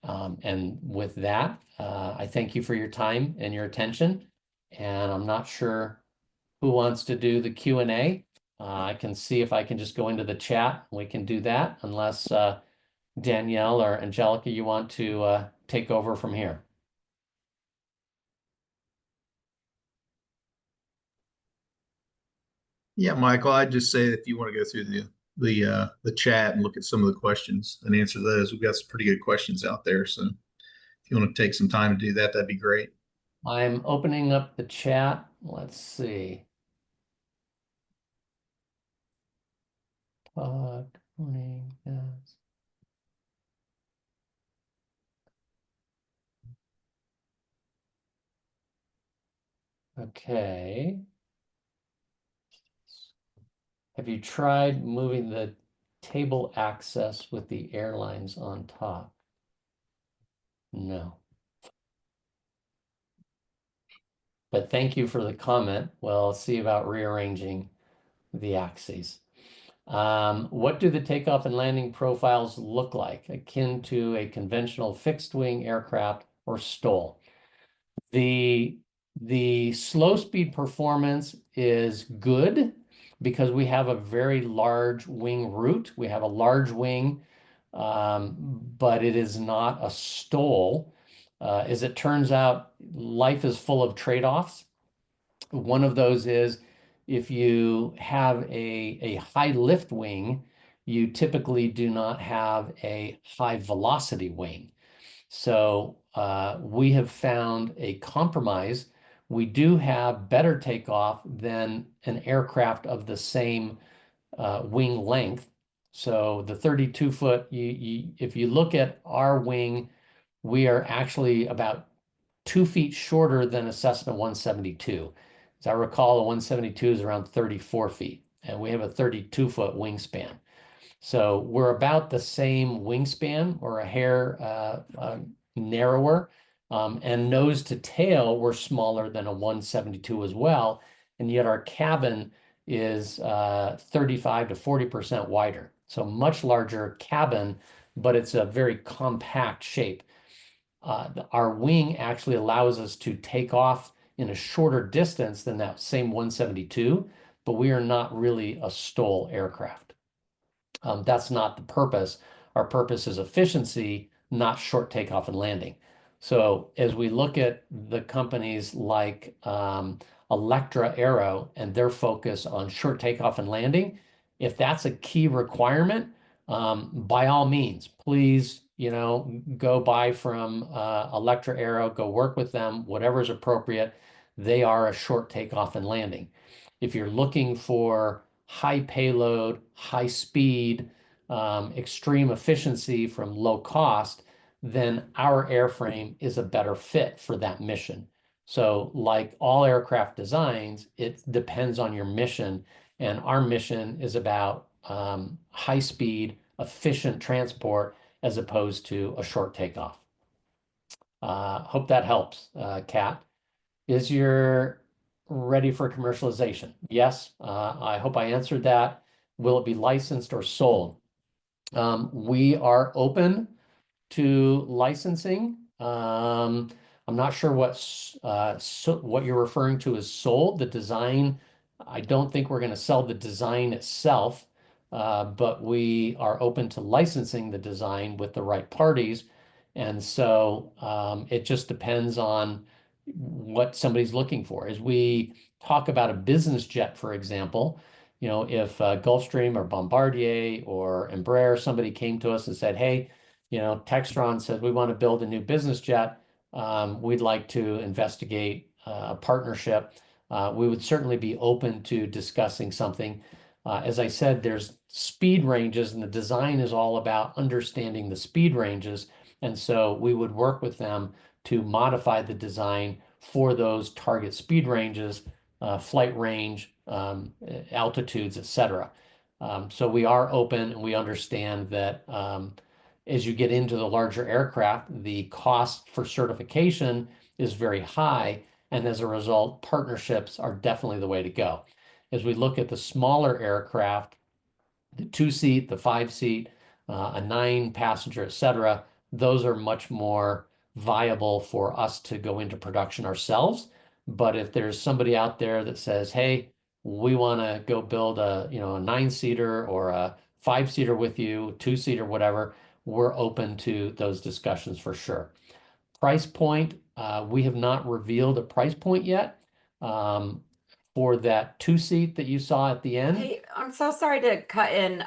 And with that, I thank you for your time and your attention. And I'm not sure who wants to do the Q&A. I can see if I can just go into the chat. We can do that unless Danielle or Angelica, you want to take over from here. Yeah, Michael, I'd just say if you want to go through the chat and look at some of the questions and answer those, we've got some pretty good questions out there. So if you want to take some time to do that, that'd be great. I'm opening up the chat. Let's see. Yes. Okay. Have you tried moving the table access with the airlines on top? No. But thank you for the comment. We'll see about rearranging the axes. What do the takeoff and landing profiles look like, akin to a conventional fixed wing aircraft or STOL? The slow speed performance is good because we have a very large wing root. We have a large wing, but it is not a STOL. As it turns out, life is full of trade-offs. One of those is if you have a high lift wing, you typically do not have a high velocity wing. So we have found a compromise. We do have better takeoff than an aircraft of the same wing length. So the 32-foot, if you look at our wing, we are actually about 2 feet shorter than a Cessna 172. As I recall, a 172 is around 34 feet, and we have a 32-foot wingspan. So we're about the same wingspan or a hair narrower. And nose to tail, we're smaller than a 172 as well. and yet our cabin is 35 to 40% wider. So much larger cabin, but it's a very compact shape. Our wing actually allows us to take off in a shorter distance than that same 172, but we are not really a STOL aircraft. That's not the purpose. Our purpose is efficiency, not short takeoff and landing. So as we look at the companies like Electra Aero and their focus on short takeoff and landing, if that's a key requirement, by all means, please, go buy from Electra Aero, go work with them, whatever is appropriate. They are a short takeoff and landing. If you're looking for high payload, high speed, extreme efficiency from low cost, then our airframe is a better fit for that mission. So like all aircraft designs, it depends on your mission. And our mission is about high speed, efficient transport as opposed to a short takeoff. Hope that helps, Kat. Is your ready for commercialization? Yes, I hope I answered that. Will it be licensed or sold? We are open to licensing. I'm not sure what you're referring to as sold. The design, I don't think we're going to sell the design itself, but we are open to licensing the design with the right parties. And so it just depends on what somebody's looking for. As we talk about a business jet, for example, if Gulfstream or Bombardier or Embraer, somebody came to us and said, hey, Textron says we want to build a new business jet. We'd like to investigate a partnership. We would certainly be open to discussing something. As I said, there's speed ranges, and the design is all about understanding the speed ranges. And so we would work with them to modify the design for those target speed ranges, flight range, altitudes, etc. So we are open, and we understand that as you get into the larger aircraft, the cost for certification is very high, and as a result, partnerships are definitely the way to go. As we look at the smaller aircraft, the 2-seat, the 5-seat, a 9-passenger, etc., those are much more viable for us to go into production ourselves. But if there's somebody out there that says, hey, we want to go build a 9-seater or a 5-seater with you, 2-seater, whatever, we're open to those discussions for sure. Price point, we have not revealed a price point yet for that 2-seat that you saw at the end. Hey, I'm so sorry to cut in.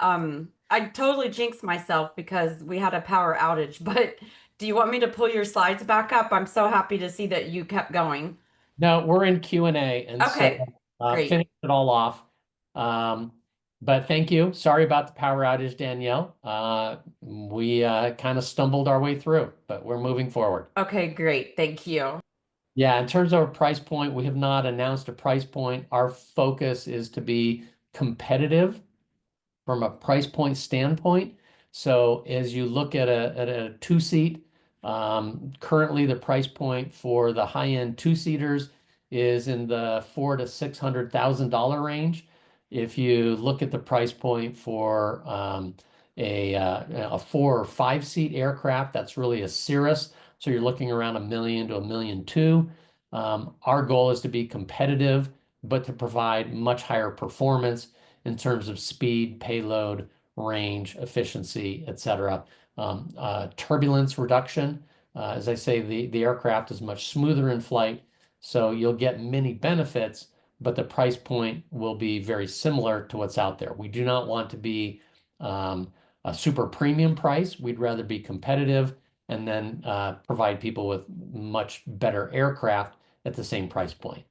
I totally jinxed myself because we had a power outage, but do you want me to pull your slides back up? I'm so happy to see that you kept going. No, we're in Q&A, and Okay, so great. finish it all off. But thank you. Sorry about the power outage, Danielle. We kind of stumbled our way through, but we're moving forward. Okay, great. Thank you. Yeah, in terms of our price point, we have not announced a price point. Our focus is to be competitive from a price point standpoint. So as you look at a 2-seat, currently the price point for the high-end 2-seaters is in the $400,000 to $600,000 range. If you look at the price point for a 4 or 5-seat aircraft, that's really a Cirrus. So you're looking around $1 million to $1.2 million. Our goal is to be competitive, but to provide much higher performance in terms of speed, payload, range, efficiency, etc. Turbulence reduction. As I say, the aircraft is much smoother in flight, so you'll get many benefits, but the price point will be very similar to what's out there. We do not want to be a super premium price. We'd rather be competitive and then provide people with much better aircraft at the same price point.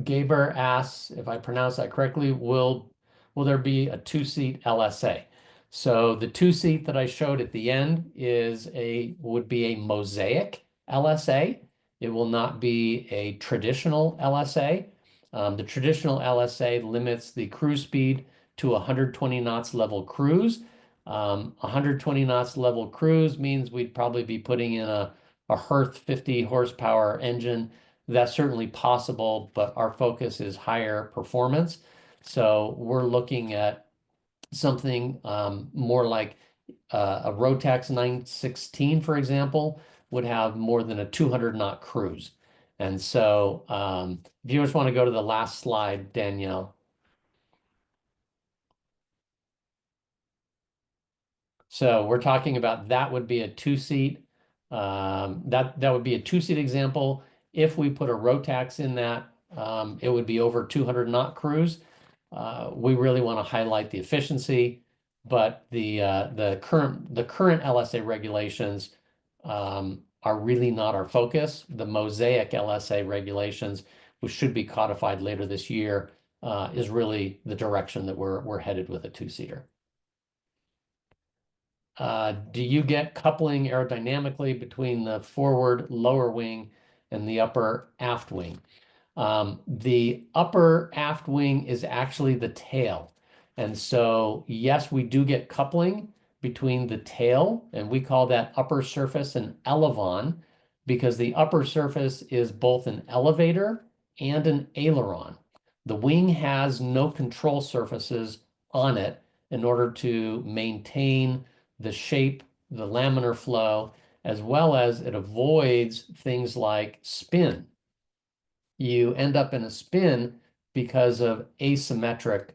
Gaber asks, if I pronounce that correctly, will there be a 2-seat LSA? So the 2-seat that I showed at the end would be a Mosaic LSA. It will not be a traditional LSA. The traditional LSA limits the cruise speed to 120 knots level cruise. 120 knots level cruise means we'd probably be putting in a Herth 50 horsepower engine that's certainly possible, but our focus is higher performance. So we're looking at something more like a Rotax 916, for example, would have more than a 200 knot cruise. And so if you just want to go to the last slide, Danielle. So we're talking about that would be a two-seat. That would be a two-seat example. If we put a Rotax in that, it would be over 200 knot cruise. We really want to highlight the efficiency, but the current LSA regulations are really not our focus. The Mosaic LSA regulations, which should be codified later this year, is really the direction that we're headed with a two-seater. Do you get coupling aerodynamically between the forward lower wing and the upper aft wing? The upper aft wing is actually the tail. And so, yes, we do get coupling between the tail, and we call that upper surface an elevon, because the upper surface is both an elevator and an aileron. The wing has no control surfaces on it in order to maintain the shape, the laminar flow, as well as it avoids things like spin. You end up in a spin because of asymmetric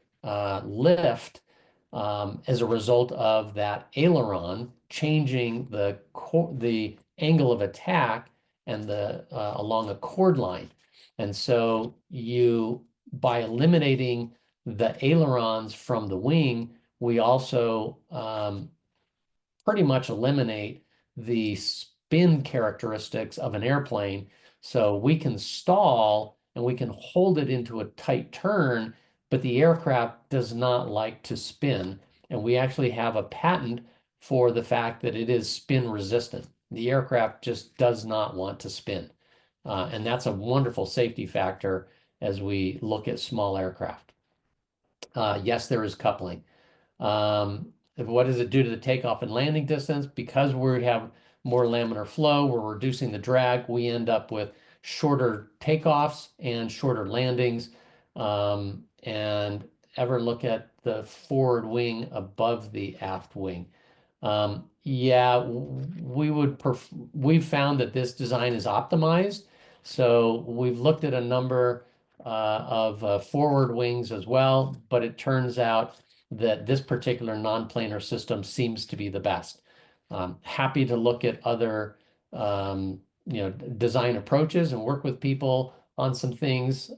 lift as a result of that aileron changing the angle of attack and along a chord line. And so by eliminating the ailerons from the wing, we also pretty much eliminate the spin characteristics of an airplane. So we can stall and we can hold it into a tight turn, but the aircraft does not like to spin. And we actually have a patent for the fact that it is spin resistant. The aircraft just does not want to spin. And that's a wonderful safety factor as we look at small aircraft. Yes, there is coupling. What does it do to the takeoff and landing distance? Because we have more laminar flow, we're reducing the drag, we end up with shorter takeoffs and shorter landings. And ever look at the forward wing above the aft wing? Yeah, we've found that this design is optimized. So we've looked at a number of forward wings as well, but it turns out that this particular non-planar system seems to be the best. Happy to look at other design approaches and work with people on some things.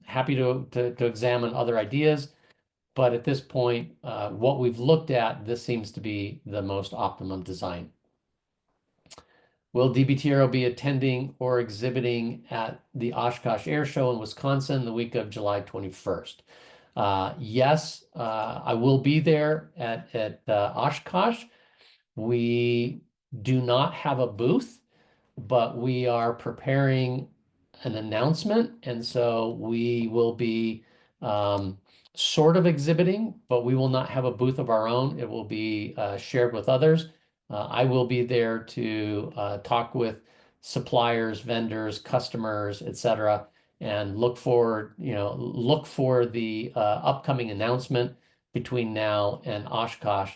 Happy to examine other ideas. But at this point, what we've looked at, this seems to be the most optimum design. Will DBT Aero be attending or exhibiting at the Oshkosh Air Show in Wisconsin the week of July 21st? Yes, I will be there at Oshkosh. We do not have a booth, but we are preparing an announcement. And so we will be sort of exhibiting, but we will not have a booth of our own. It will be shared with others. I will be there to talk with suppliers, vendors, customers, etc., and look for the upcoming announcement between now and Oshkosh.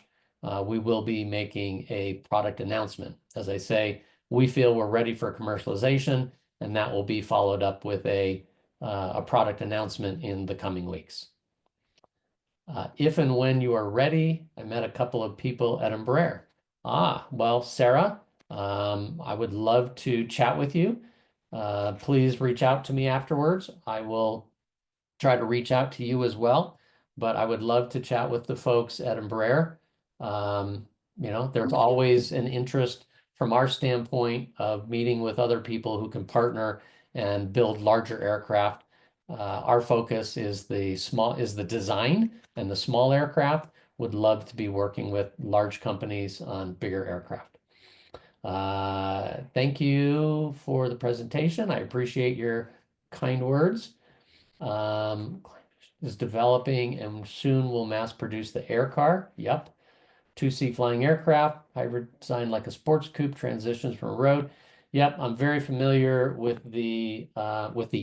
We will be making a product announcement. As I say, we feel we're ready for commercialization, and that will be followed up with a product announcement in the coming weeks. If and when you are ready, I met a couple of people at Embraer. Well, Sarah, I would love to chat with you. Please reach out to me afterwards. I will try to reach out to you as well, but I would love to chat with the folks at Embraer. There's always an interest from our standpoint of meeting with other people who can partner and build larger aircraft. Our focus is the design and the small aircraft. Would love to be working with large companies on bigger aircraft. Thank you for the presentation. I appreciate your kind words. Is developing and soon will mass produce the air car. Yep. 2-seat flying aircraft, hybrid design like a sports coupe, transitions from a road Yep, I'm very familiar with the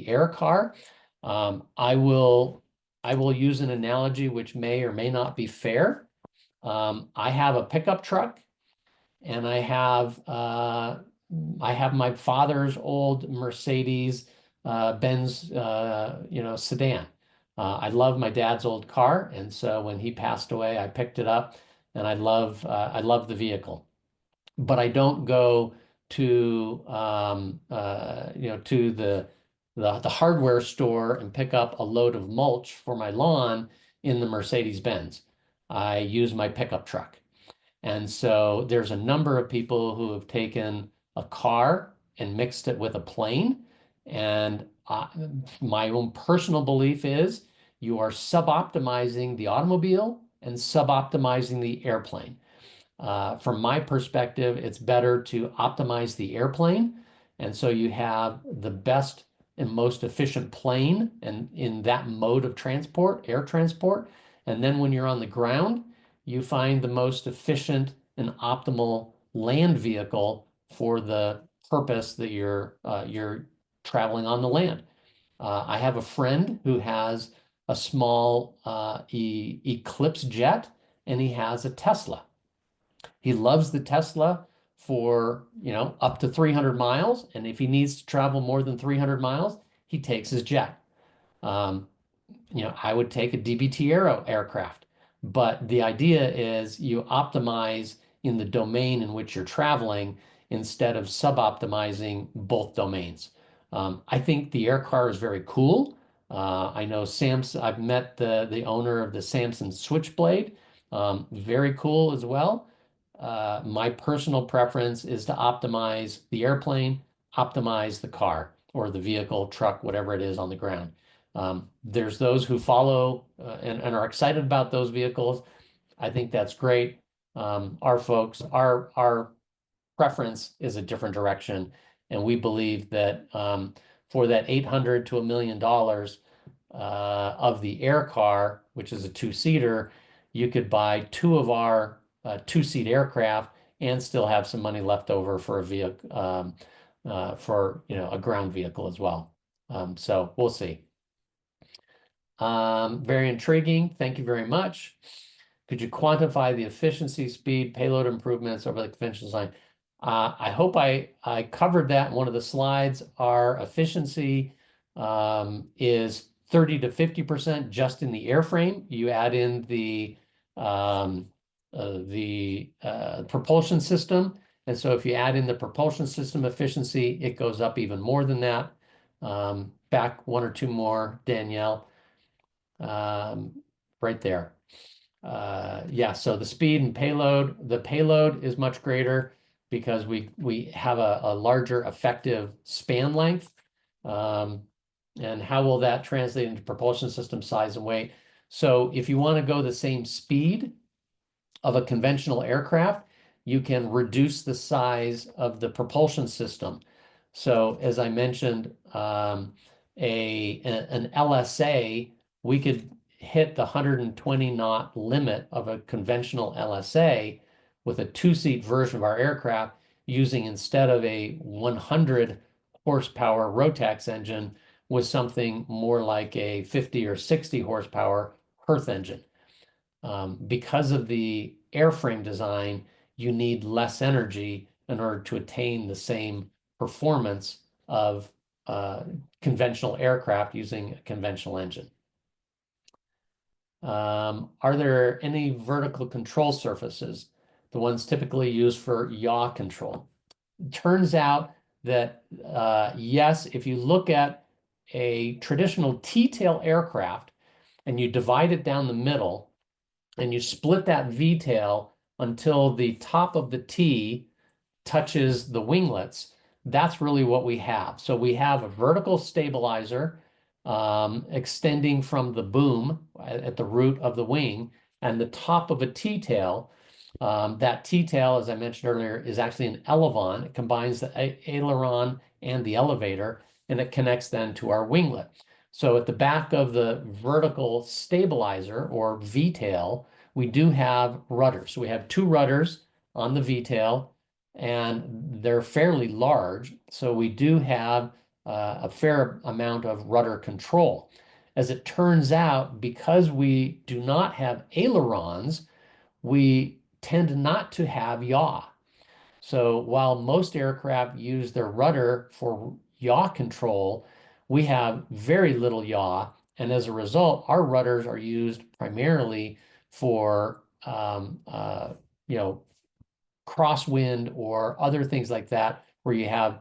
air car. I will use an analogy which may or may not be fair. I have a pickup truck, and I have my father's old Mercedes Benz sedan. I love my dad's old car, and so when he passed away, I picked it up, and I love the vehicle. But I don't go to to the hardware store and pick up a load of mulch for my lawn in the Mercedes Benz. I use my pickup truck. And so there's a number of people who have taken a car and mixed it with a plane. And my own personal belief is you are sub-optimizing the automobile and sub-optimizing the airplane. From my perspective, it's better to optimize the airplane. And so you have the best and most efficient plane and in that mode of transport, air transport. And then when you're on the ground, you find the most efficient and optimal land vehicle for the purpose that you're traveling on the land. I have a friend who has a small Eclipse jet, and he has a Tesla. He loves the Tesla for, up to 300 miles. And if he needs to travel more than 300 miles, he takes his jet. I would take a DBT Aero aircraft. But the idea is you optimize in the domain in which you're traveling instead of sub-optimizing both domains. I think the air car is very cool. I know I've met the owner of the Samson Switchblade. Very cool as well. My personal preference is to optimize the airplane, optimize the car or the vehicle, truck, whatever it is on the ground. There's those who follow and are excited about those vehicles. I think that's great. Our preference is a different direction, and we believe that for that $800 to $1 million of the air car, which is a two-seater, you could buy two of our two-seat aircraft and still have some money left over for a vehicle, for a ground vehicle as well. So we'll see. Very intriguing. Thank you very much. Could you quantify the efficiency, speed, payload improvements over the conventional design? I hope I covered that in one of the slides. Our efficiency is 30 to 50% just in the airframe. You add in the propulsion system. And so if you add in the propulsion system efficiency, it goes up even more than that. Back one or two more, Danielle. Right there. Yeah, so the speed and payload, the payload is much greater because we have a larger effective span length. And how will that translate into propulsion system size and weight? So if you want to go the same speed of a conventional aircraft, you can reduce the size of the propulsion system. So as I mentioned, an LSA, we could hit the 120 knot limit of a conventional LSA with a two-seat version of our aircraft using, instead of a 100 horsepower Rotax engine, with something more like a 50 or 60 horsepower Hirth engine. Because of the airframe design, you need less energy in order to attain the same performance of conventional aircraft using a conventional engine. Are there any vertical control surfaces, the ones typically used for yaw control? It turns out that yes, if you look at a traditional T-tail aircraft and you divide it down the middle and you split that V-tail until the top of the T touches the winglets, that's really what we have. So we have a vertical stabilizer extending from the boom at the root of the wing and the top of a T-tail. That T-tail, as I mentioned earlier, is actually an elevon. It combines the aileron and the elevator, and it connects then to our winglet. So at the back of the vertical stabilizer, or V-tail, we do have rudders. So we have two rudders on the V-tail, and they're fairly large. So we do have a fair amount of rudder control. As it turns out, because we do not have ailerons, we tend not to have yaw. So while most aircraft use their rudder for yaw control, we have very little yaw. And as a result, our rudders are used primarily for, you know, crosswind or other things like that, where you have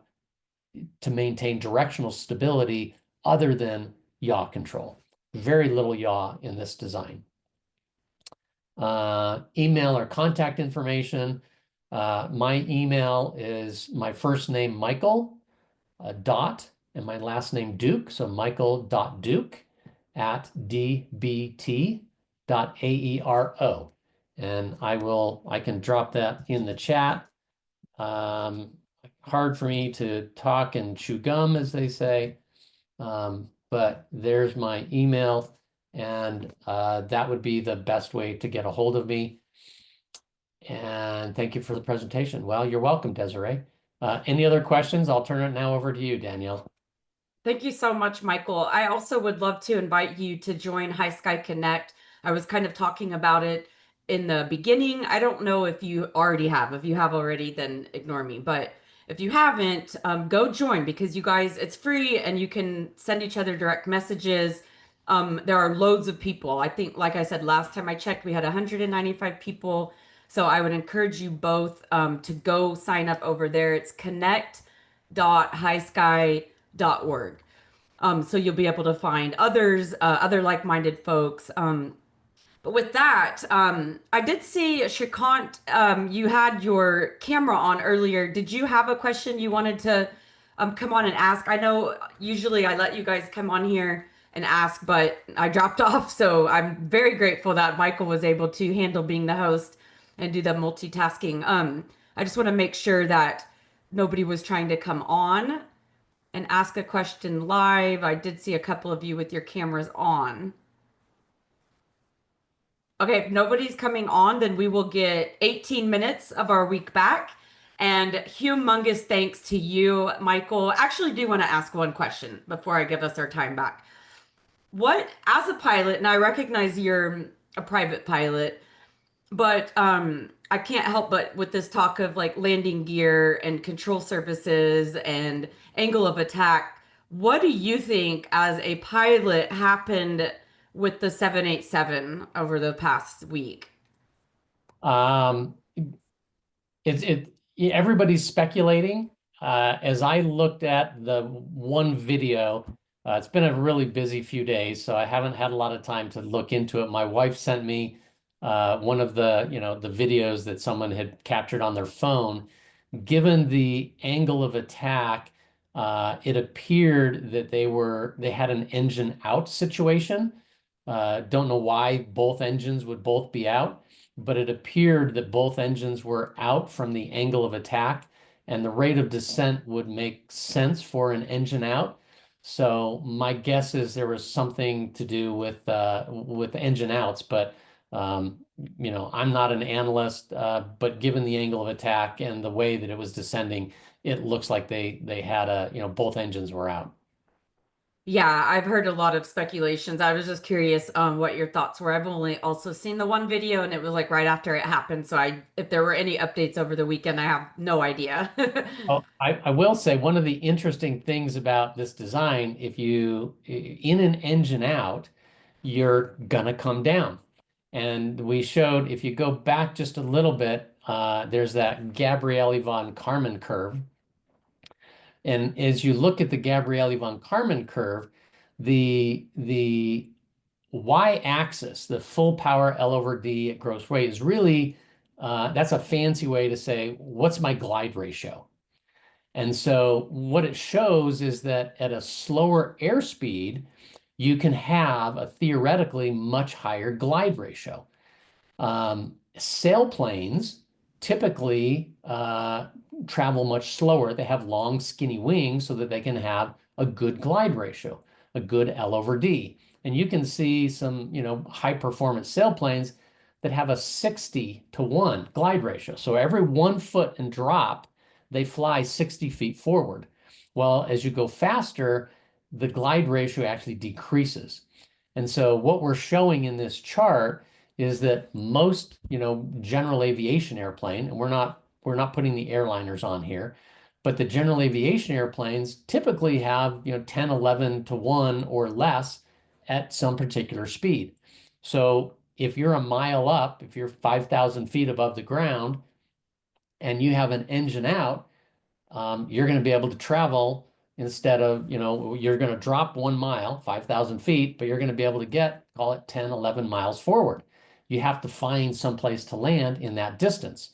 to maintain directional stability other than yaw control. Very little yaw in this design. Email or contact information. My email is my first name, Michael, dot, and my last name, Duke. So michael.duke at dbt.aero. And I can drop that in the chat. Hard for me to talk and chew gum, as they say. But there's my email, and that would be the best way to get a hold of me. And thank you for the presentation. Well, you're welcome, Desiree. Any other questions? I'll turn it now over to you, Danielle. Thank you so much, Michael. I also would love to invite you to join HYSKY Connect. I was kind of talking about it in the beginning. I don't know if you already have. If you have already, then ignore me. But if you haven't, go join, because you guys, it's free and you can send each other direct messages. There are loads of people. I think, like I said, last time I checked, we had 195 people. So I would encourage you both to go sign up over there. It's connect.hysky.org. So you'll be able to find others, other like-minded folks. But with that, I did see, Shrikant, you had your camera on earlier. Did you have a question you wanted to come on and ask? I know usually I let you guys come on here and ask, but I dropped off. So I'm very grateful that Michael was able to handle being the host and do the multitasking. I just want to make sure that nobody was trying to come on and ask a question live. I did see a couple of you with your cameras on. Okay, if nobody's coming on, then we will get 18 minutes of our week back. And humongous thanks to you, Michael. Actually, do want to ask one question before I give us our time back. What, as a pilot, and I recognize you're a private pilot, but I can't help but with this talk of like landing gear and control surfaces and angle of attack, what do you think as a pilot happened with the 787 over the past week? Everybody's speculating. As I looked at the one video, it's been a really busy few days, so I haven't had a lot of time to look into it. My wife sent me one of the, the videos that someone had captured on their phone. Given the angle of attack, it appeared that they had an engine out situation. Don't know why both engines would both be out, but it appeared that both engines were out from the angle of attack, and the rate of descent would make sense for an engine out. So my guess is there was something to do with engine outs, but I'm not an analyst, but given the angle of attack and the way that it was descending, it looks like they had both engines were out. Yeah, I've heard a lot of speculations. I was just curious what your thoughts were. I've only also seen the one video, and it was like right after it happened. So if there were any updates over the weekend, I have no idea. Well, I will say one of the interesting things about this design, if you in an engine out, you're gonna come down. And we showed, if you go back just a little bit, there's that Gabriele von Karman curve. And as you look at the Gabriele von Karman curve, the y-axis, the full power L over D at gross weight, is really, that's a fancy way to say, what's my glide ratio? And so what it shows is that at a slower airspeed, you can have a theoretically much higher glide ratio. Sailplanes typically travel much slower. They have long, skinny wings so that they can have a good glide ratio, a good L over D. And you can see some, high performance sailplanes that have a 60-to-1 glide ratio. So every 1 foot in drop, they fly 60 feet forward. Well, as you go faster, the glide ratio actually decreases. And so what we're showing in this chart is that most, general aviation airplane, and we're not putting the airliners on here, but the general aviation airplanes typically have, 10, 11 to 1 or less at some particular speed. So if you're a mile up, if you're 5,000 feet above the ground and you have an engine out, you're going to be able to travel instead of, you're going to drop 1 mile, 5,000 feet, but you're going to be able to get, call it 10, 11 miles forward. You have to find some place to land in that distance.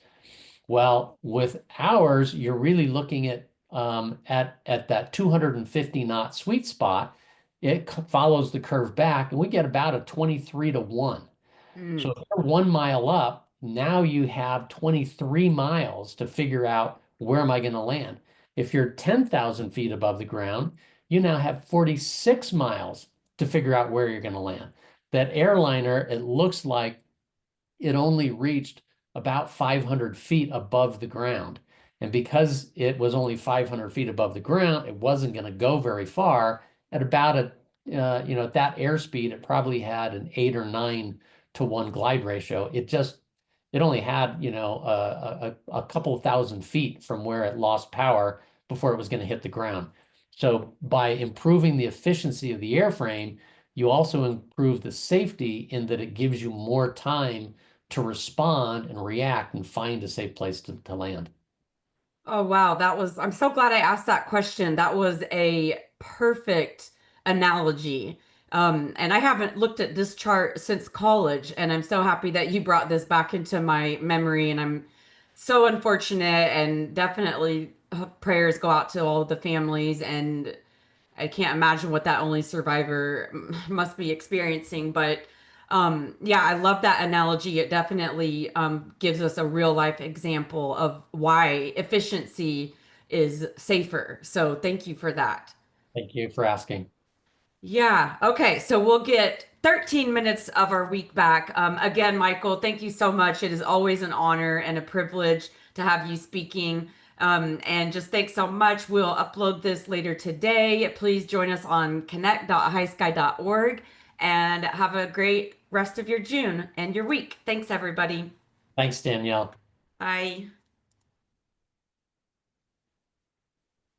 Well, with ours, you're really looking at that 250 knot sweet spot. It follows the curve back, and we get about a 23-to-1. So if you're 1 mile up, now you have 23 miles to figure out where am I going to land. If you're 10,000 feet above the ground, you now have 46 miles to figure out where you're going to land. That airliner, it looks like it only reached about 500 feet above the ground. And because it was only 500 feet above the ground, it wasn't going to go very far. At about at that airspeed, it probably had an 8 or 9-to-1 glide ratio. It only had, a couple thousand feet from where it lost power before it was going to hit the ground. So by improving the efficiency of the airframe, you also improve the safety in that it gives you more time to respond and react and find a safe place to land. Oh, wow. I'm so glad I asked that question. That was a perfect analogy. And I haven't looked at this chart since college, and I'm so happy that you brought this back into my memory. And I'm so unfortunate, and definitely prayers go out to all of the families. And I can't imagine what that only survivor must be experiencing. But yeah, I love that analogy. It definitely gives us a real life example of why efficiency is safer. So thank you for that. Thank you for asking. Yeah. Okay. So we'll get 13 minutes of our week back. Again, Michael, thank you so much. It is always an honor and a privilege to have you speaking. And just thanks so much. We'll upload this later today. Please join us on connect.hysky.org and have a great rest of your June and your week. Thanks, everybody. Thanks, Danielle. Bye.